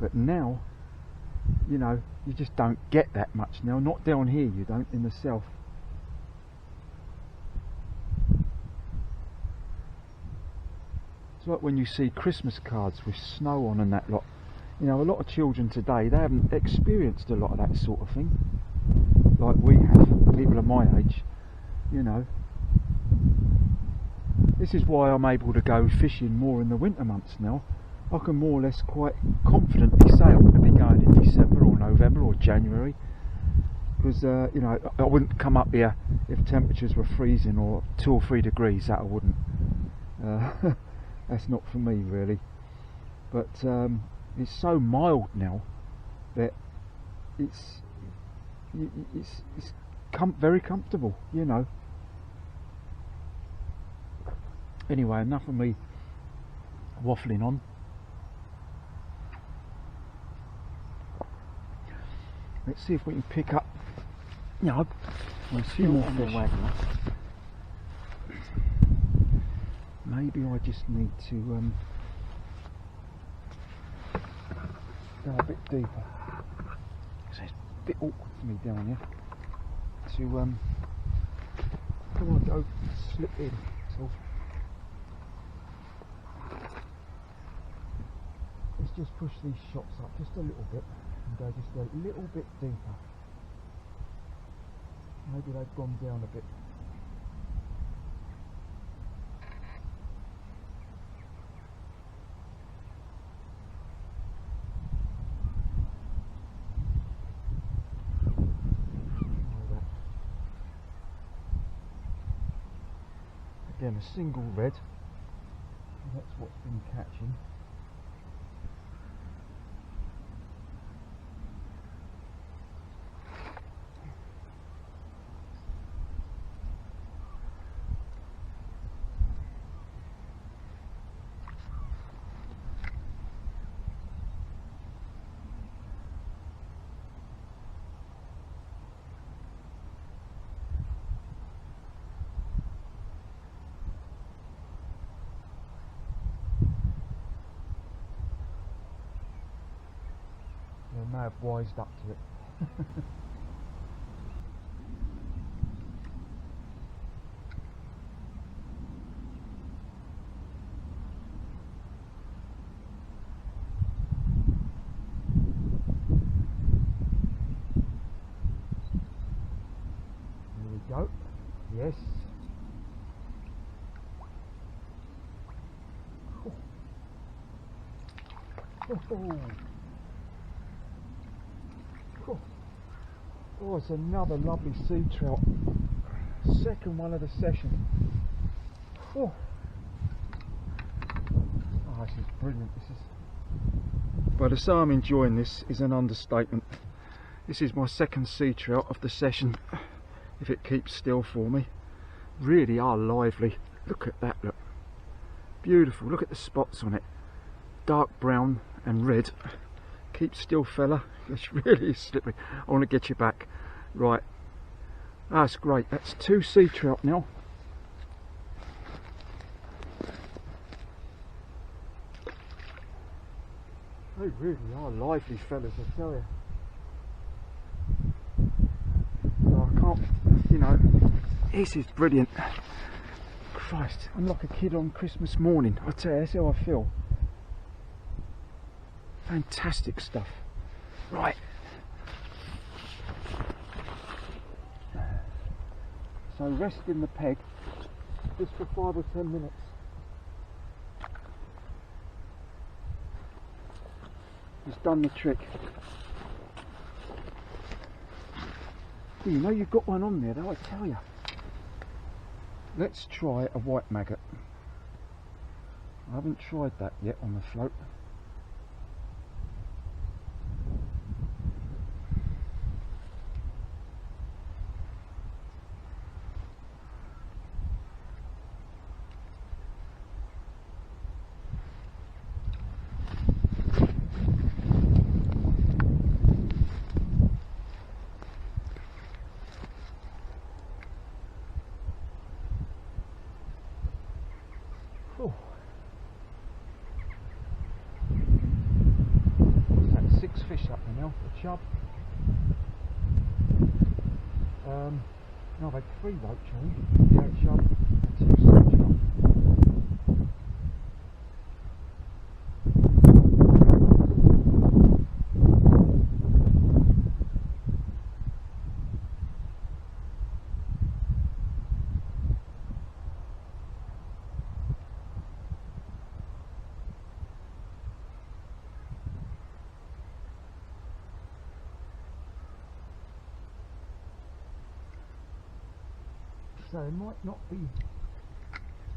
But now, you know, you just don't get that much now. Not down here, you don't, in the south. It's like when you see Christmas cards with snow on and that lot. You know, a lot of children today, they haven't experienced a lot of that sort of thing like we have, people of my age, you know. This is why I'm able to go fishing more in the winter months now. I can more or less quite confidently say I'm going to be going in December or November or January, because you know, I wouldn't come up here if temperatures were freezing or 2 or 3 degrees. That I wouldn't. That's not for me really. But it's so mild now that it's very comfortable, you know. Anyway, enough of me waffling on. Let's see if we can pick up, you know, a few more fish. Maybe I just need to go a bit deeper. So it's a bit awkward for me down here to I don't want to go slip in. So let's just push these shots up just a little bit and go just a little bit deeper. Maybe they've gone down a bit. Again, a single red, and that's what's been catching. They may have wised up to it. Oh, it's another lovely sea trout. Second one of the session. Oh, this is brilliant. Well, to say I'm enjoying this is an understatement. This is my second sea trout of the session, if it keeps still for me. Really are lively. Look at that, look. Beautiful, look at the spots on it. Dark brown and red. Keep still, fella. It's really slippery. I want to get you back. Right. That's great. That's 2 sea trout now. They really are lively fellas, I tell you. Oh, I can't, you know, this is brilliant. Christ, I'm like a kid on Christmas morning. I tell you, that's how I feel. Fantastic stuff. Right. So resting the peg just for 5 or 10 minutes. It's done the trick. Well, you know you've got one on there though, I tell you. Let's try a white maggot. I haven't tried that yet on the float. Oh. That's 6 fish up there now, a chub. No, I've had 3 roach, I think. Yeah, a chub and 2 sea trout. So they might not be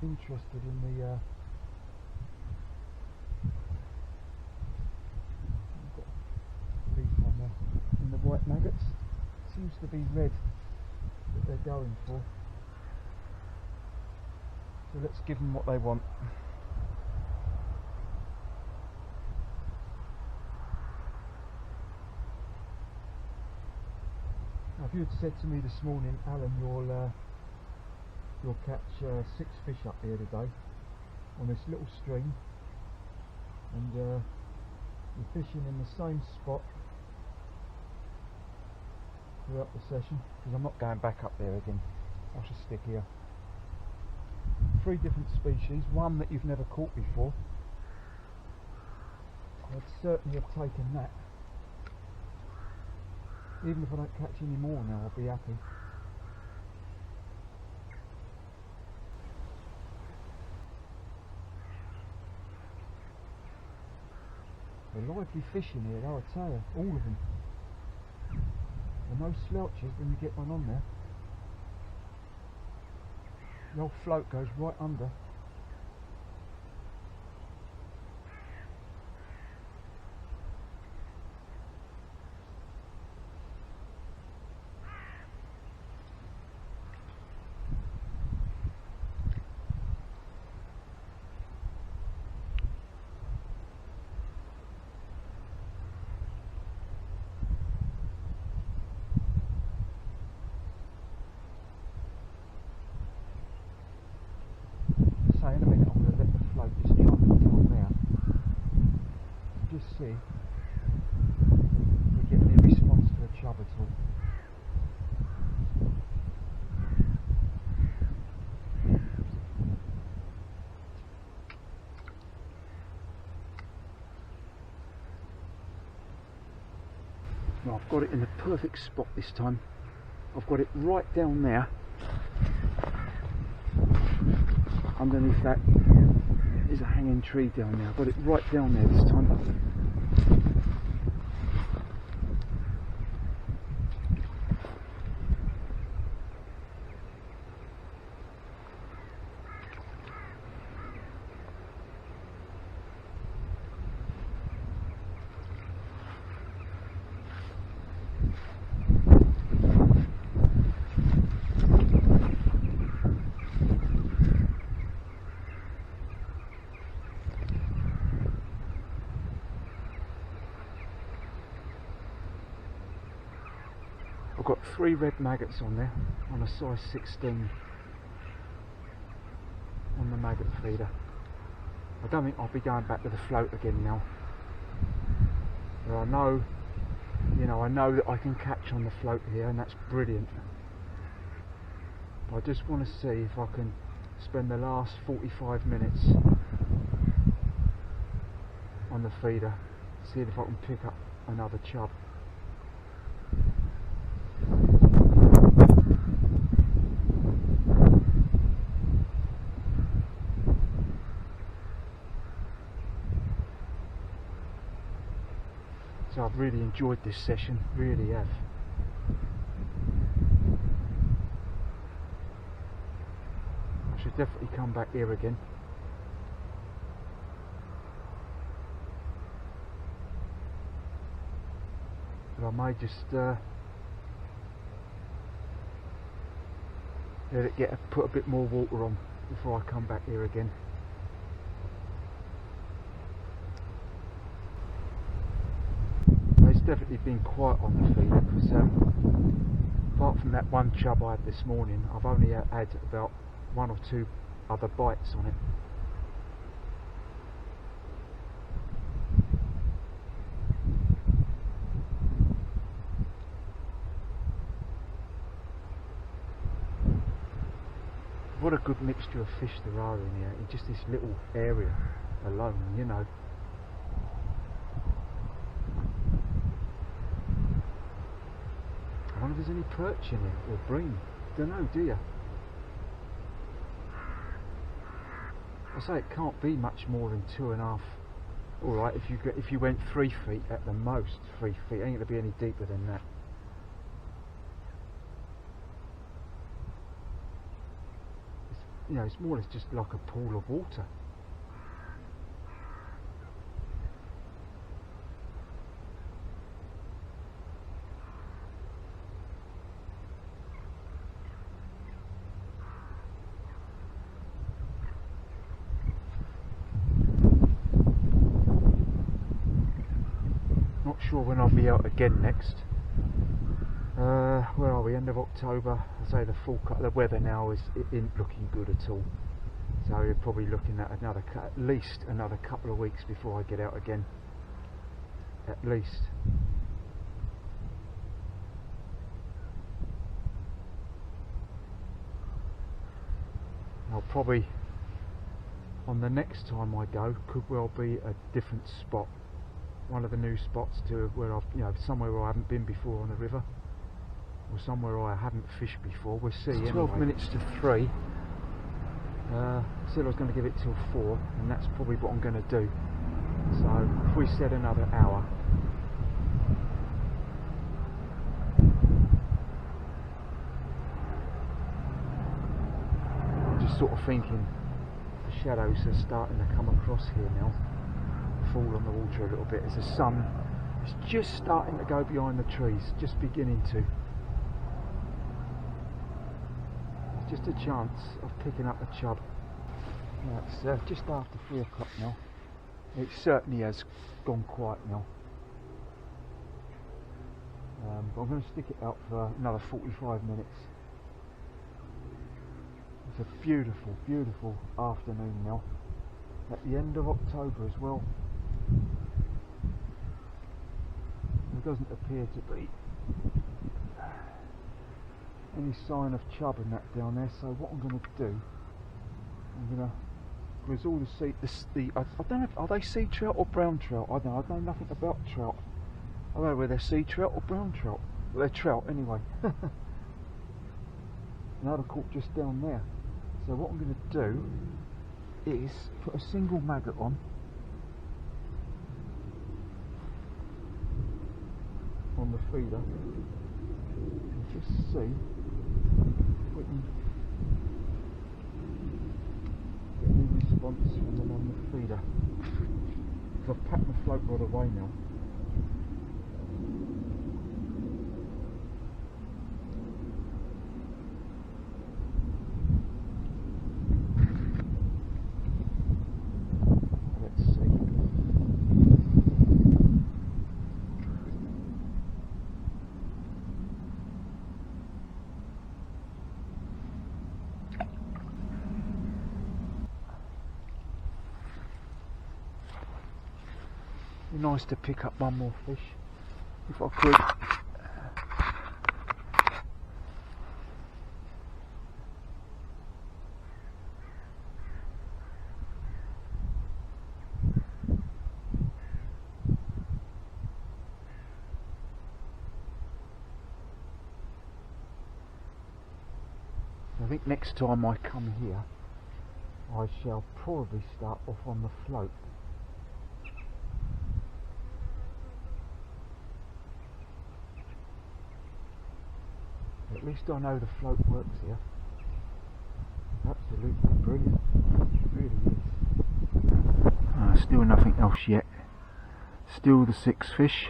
interested in the I've got a leaf on there. In the white maggots. Seems to be red that they're going for. So let's give them what they want. Now, if you had said to me this morning, Alan, you'll catch 6 fish up here today on this little stream, and you're fishing in the same spot throughout the session, because I'm not going back up there again. I'll just stick here. 3 different species, one that you've never caught before. I'd certainly have taken that. Even if I don't catch any more now, I'll be happy. They're lively fish in here though, I tell you, all of them. And no slouches when you get one on there. The old float goes right under. So in a minute I'm going to let the float just jump down there and just see if we get any response to a chub at all. Well, I've got it in the perfect spot this time. I've got it right down there. Underneath that is a hanging tree down there. I've got it right down there this time. I've got 3 red maggots on there, on a size 16 on the maggot feeder. I don't think I'll be going back to the float again now. But I know, I know that I can catch on the float here, and that's brilliant. But I just want to see if I can spend the last 45 minutes on the feeder, see if I can pick up another chub. So I've really enjoyed this session, really have. I should definitely come back here again. But I may just let it put a bit more water on before I come back here again. It's definitely been quiet on the feeder because apart from that one chub I had this morning, I've only had about 1 or 2 other bites on it. What a good mixture of fish there are in here, in just this little area alone, I wonder if there's any perch in it, or bream. Don't know, do you? I say it can't be much more than 2.5. Alright, if you went 3 feet at the most, 3 feet, ain't gonna be any deeper than that. It's more or less just like a pool of water. Not sure when I'll be out again next. Where are we? End of October. I say the weather now isn't looking good at all. So we're probably looking at at least another couple of weeks before I get out again. At least. I'll probably, on the next time I go, could well be a different spot. One of the new spots to where I've, somewhere where I haven't been before on the river, or somewhere I haven't fished before. We'll see. It's 12 minutes to 3. Said I was going to give it till 4, and that's probably what I'm going to do. So if we said another hour, I'm just sort of thinking the shadows are starting to come across here now, fall on the water a little bit as the sun is just starting to go behind the trees, just beginning to. It's just a chance of picking up a chub. It's just after 3 o'clock now. It certainly has gone quiet now. But I'm going to stick it out for another 45 minutes. It's a beautiful, beautiful afternoon now. At the end of October as well. There doesn't appear to be any sign of chub and that down there. So what I'm going to do, because all I don't know, are they sea trout or brown trout? I know nothing about trout. I don't know whether they're sea trout or brown trout. Well, they're trout anyway. Another caught just down there. So what I'm going to do is put a single maggot on. on the feeder and just see if we can get any response from them on the feeder. Because I've packed my float rod away now. Be nice to pick up one more fish, if I could. I think next time I come here, I shall probably start off on the float. At least I know the float works here. Absolutely brilliant. It really is. Still nothing else yet. Still the 6 fish.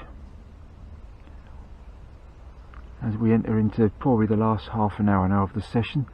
As we enter into probably the last half an hour now of the session.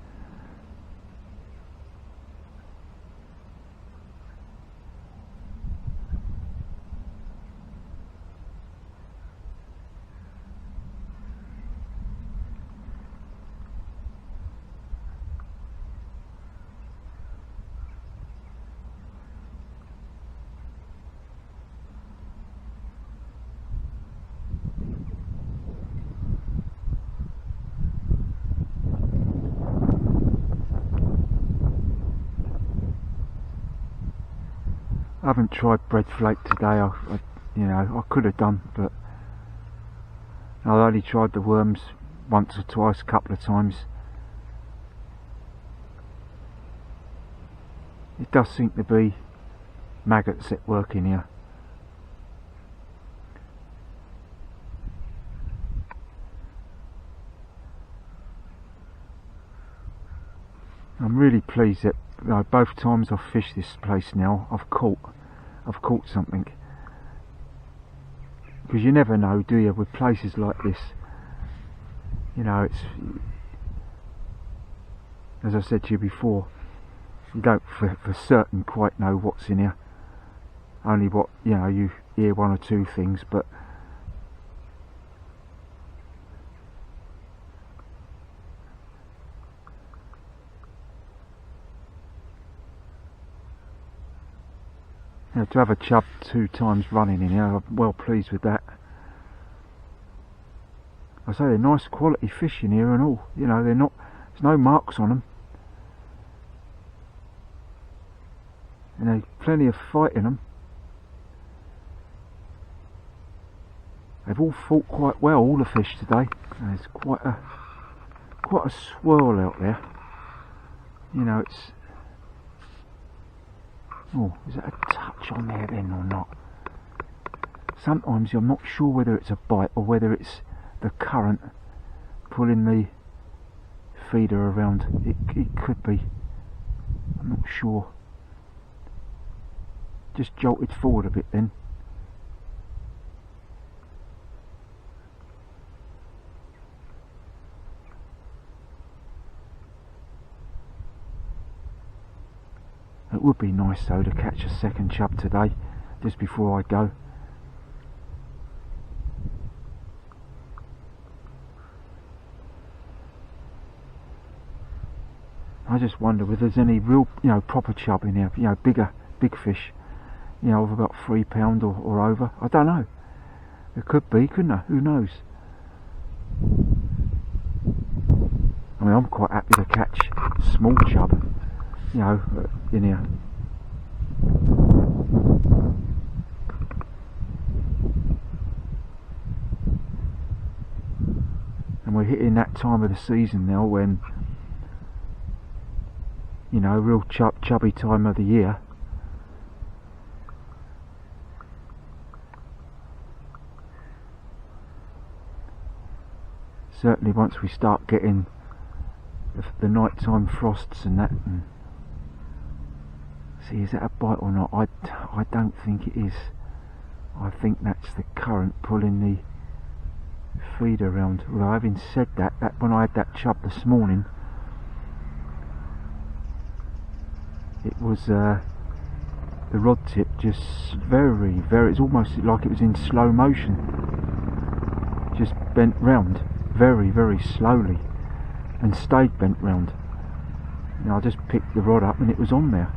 I haven't tried bread flake today. I could have done, but I only tried the worms once or twice, a couple of times. It does seem to be maggots at work in here. I'm really pleased that both times I've fished this place now, I've caught something. Because you never know, do you, with places like this. You know, it's, as I said to you before, you don't for certain quite know what's in here. Only what, you hear one or two things, but to have a chub 2 times running in here, I'm well pleased with that. I say they're nice quality fish in here and all, they're not, there's no marks on them. Plenty of fight in them. They've all fought quite well, all the fish today. There's quite a swirl out there. It's, oh, is that a touch on there then or not? Sometimes I'm not sure whether it's a bite or whether it's the current pulling the feeder around. It could be, I'm not sure. Just jolted forward a bit then. It would be nice though to catch a second chub today, just before I go. I just wonder whether there's any real, proper chub in here, big fish, of about £3 or over. I don't know. It could be, couldn't it? Who knows? I mean, I'm quite happy to catch small chub, in here. And we're hitting that time of the season now when, real chubby time of the year. certainly once we start getting the nighttime frosts and that. And see, is that a bite or not? I don't think it is. I think that's the current pulling the feed around. Well, having said that, when I had that chub this morning, it was the rod tip just very, it's almost like it was in slow motion, just bent round very, very slowly and stayed bent round. And I just picked the rod up and it was on there.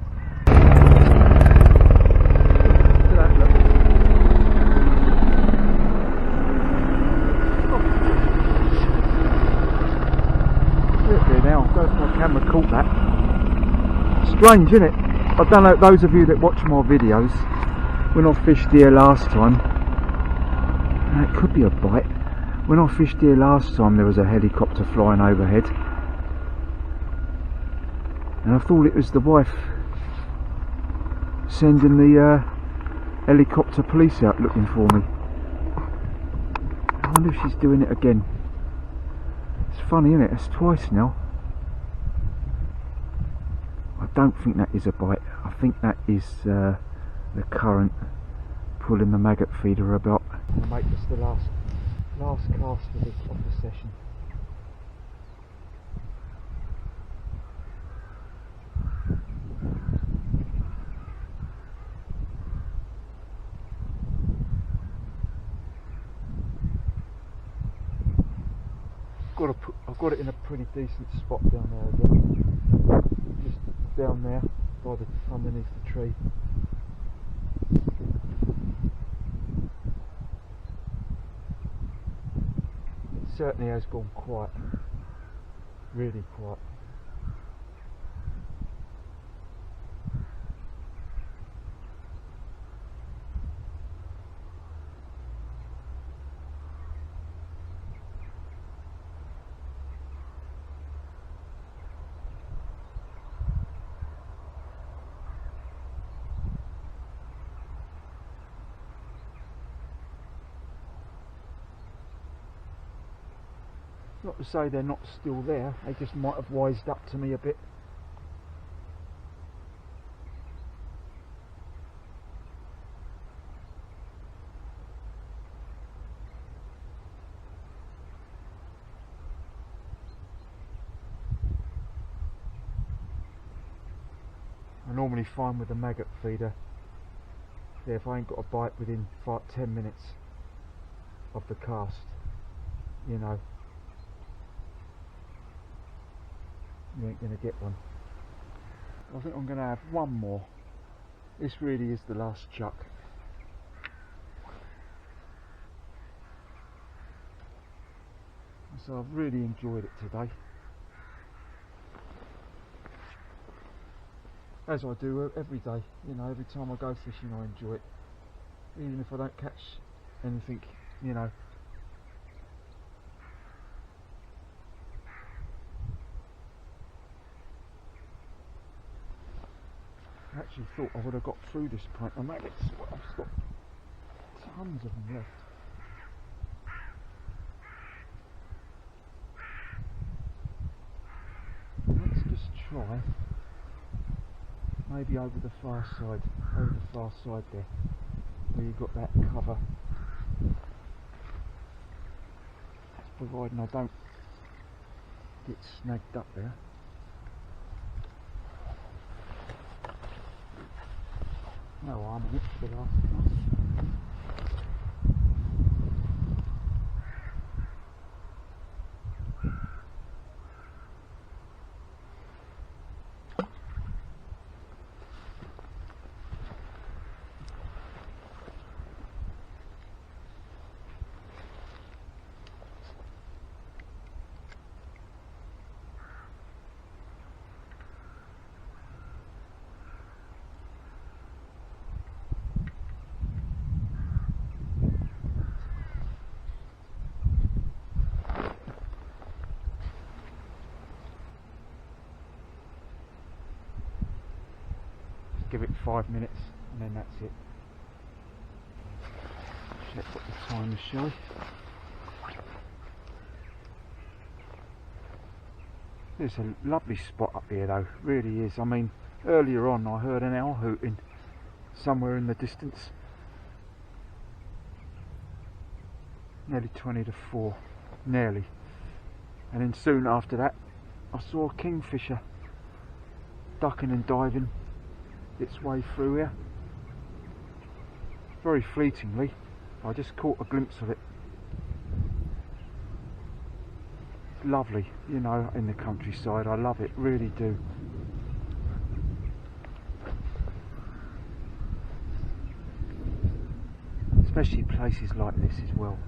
Now, I don't know if my camera caught that. Strange, isn't it? I don't know, those of you that watch my videos, when I fished here last time, it could be a bite. When I fished here last time, there was a helicopter flying overhead, and I thought it was the wife sending the helicopter police out looking for me. I wonder if she's doing it again. It's funny, isn't it? It's twice now. I don't think that is a bite. I think that is the current pulling the maggot feeder about. I'm going to make this the last cast of the session. I've got it in a pretty decent spot down there again. Just down there by underneath the tree. It certainly has gone quiet, really quiet. Not to say they're not still there, they just might have wised up to me a bit. I normally find with the maggot feeder, if I ain't got a bite within 10 minutes of the cast, you know, you ain't going to get one. I think I'm going to have one more. This really is the last chuck. So I've really enjoyed it today, as I do every day. You know, every time I go fishing I enjoy it, even if I don't catch anything, you know. I actually thought I would have got through this pint of maggots. Well, I've got tons of them left. Let's just try maybe over the far side there, where you've got that cover. That's providing I don't get snagged up there. No harm in it for the last cast. Give it 5 minutes and then that's it. Check what the time is showing. There's a lovely spot up here though, really is. I mean, earlier on I heard an owl hooting somewhere in the distance. Nearly 20 to 4, nearly. And then soon after that I saw a kingfisher ducking and diving its way through here. Very fleetingly, I just caught a glimpse of it. Lovely, you know, in the countryside. I love it, really do. Especially places like this as well.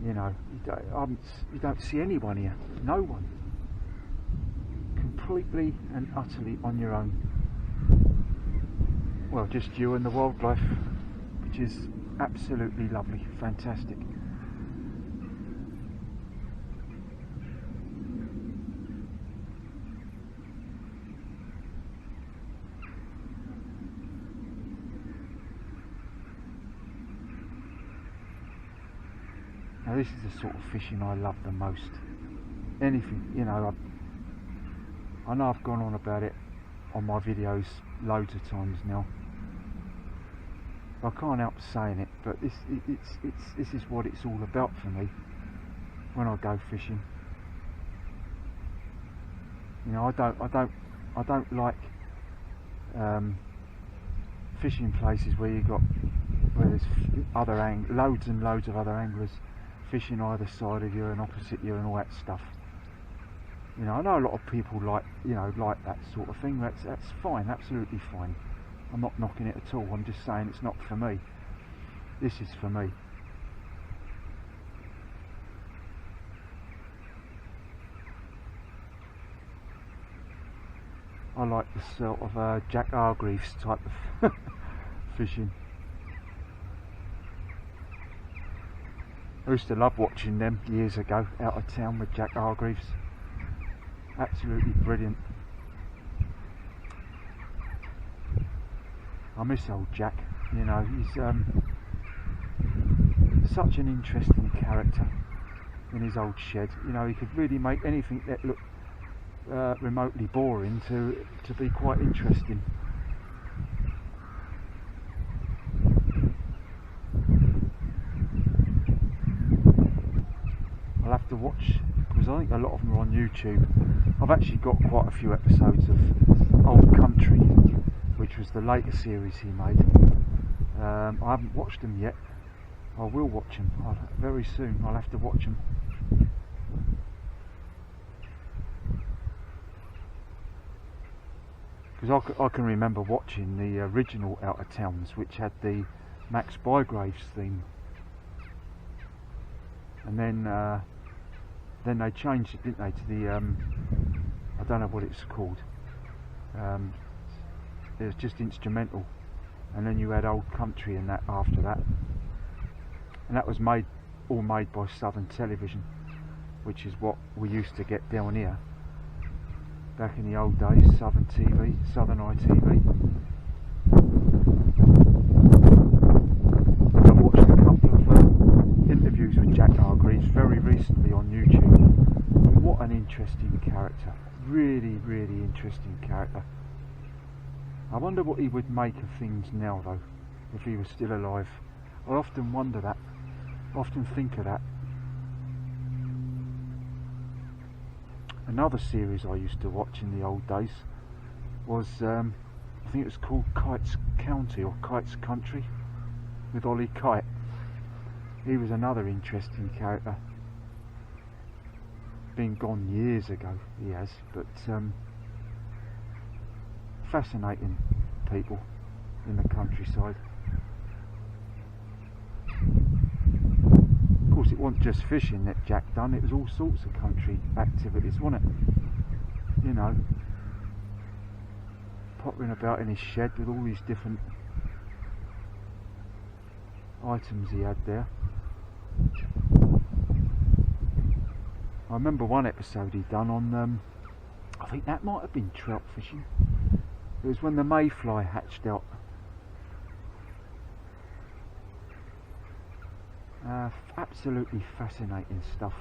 You know, you don't see anyone here, no one. Completely and utterly on your own. Well, just you and the wildlife, which is absolutely lovely, fantastic. Now this is the sort of fishing I love the most. Anything, you know, I know I've gone on about it on my videos loads of times now. I can't help saying it, but this is what it's all about for me when I go fishing. You know, I don't like fishing places where there's loads and loads of other anglers fishing either side of you and opposite you and all that stuff. You know, I know a lot of people like that sort of thing. That's fine, absolutely fine. I'm not knocking it at all. I'm just saying it's not for me. This is for me. I like the sort of Jack Hargreaves type of fishing. I used to love watching them years ago out of town with Jack Hargreaves. Absolutely brilliant. I miss old Jack, you know, he's such an interesting character in his old shed. You know, he could really make anything that looked remotely boring to be quite interesting. I'll have to watch, because I think a lot of them are on YouTube. I've actually got quite a few episodes of Old Country, which was the later series he made. I haven't watched them yet. I will watch them very soon. I'll have to watch them. Because I can remember watching the original Out of Towns, which had the Max Bygraves theme, and then they changed it, didn't they, to the I don't know what it's called. It was just instrumental, and then you had Old Country and that after that, and that was all made by Southern Television, which is what we used to get down here back in the old days. Southern TV, Southern ITV. I watched a couple of interviews with Jack Hargreaves very recently on YouTube, and what an interesting character, really interesting character. I wonder what he would make of things now though, if he was still alive. I often wonder that, often think of that. Another series I used to watch in the old days was, I think it was called Kites County or Kites Country, with Ollie Kite. He was another interesting character. Been gone years ago, he has, but fascinating people in the countryside. Of course, it wasn't just fishing that Jack done, it was all sorts of country activities, wasn't it? You know, pottering about in his shed with all these different items he had there. I remember one episode he done on, I think that might have been trout fishing. It was when the mayfly hatched out. Absolutely fascinating stuff.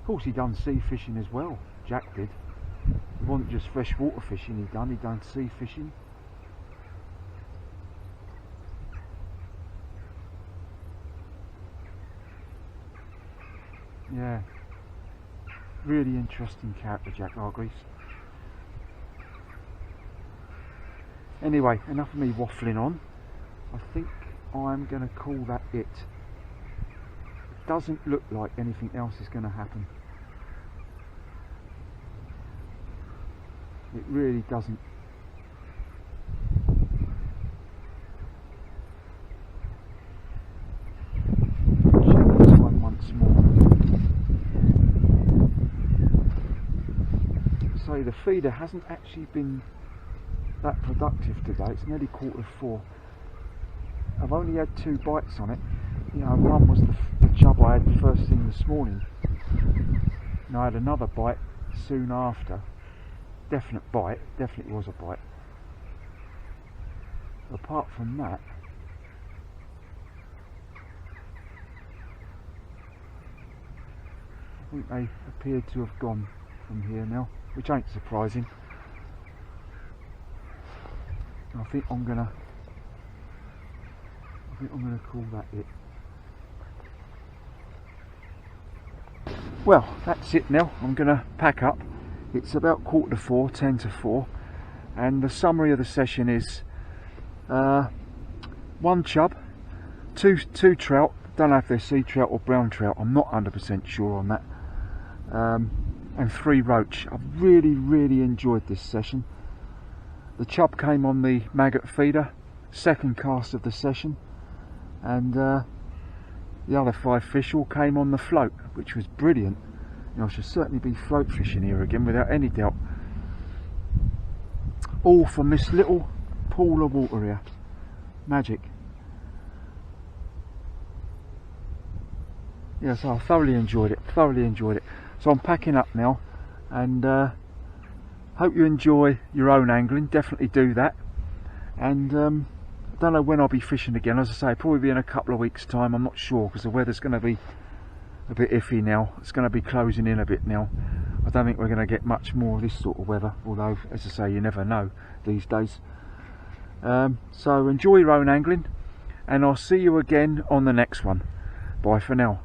course he done sea fishing as well, Jack did. It wasn't just freshwater fishing he done sea fishing. Yeah, really interesting character, Jack Hargreaves. Anyway, enough of me waffling on. I think I'm going to call that it. It doesn't look like anything else is going to happen. It really doesn't. Check this one once more. So the feeder hasn't actually been that productive today. It's nearly 4:15. I've only had 2 bites on it. You know, one was the chub I had first thing this morning, and I had another bite soon after. Definite bite, definitely was a bite. Apart from that, I think they appear to have gone from here now, which ain't surprising. I think I'm gonna call that it. Well, that's it now. I'm gonna pack up. It's about 4:15, 10 to 4, and the summary of the session is 1 chub, two trout. Don't know if they're sea trout or brown trout. I'm not 100% sure on that. And 3 roach. I've really enjoyed this session. The chub came on the maggot feeder, second cast of the session, and the other 5 fish all came on the float, which was brilliant. You know, I should certainly be float fishing here again without any doubt. All from this little pool of water here. Magic. Yeah, so I thoroughly enjoyed it, So I'm packing up now, and hope you enjoy your own angling. Definitely do that. And I don't know when I'll be fishing again. As I say, probably be in a couple of weeks' time. I'm not sure, because the weather's going to be a bit iffy now. It's going to be closing in a bit now. I don't think we're going to get much more of this sort of weather, although, as I say, you never know these days. So enjoy your own angling, and I'll see you again on the next one. Bye for now.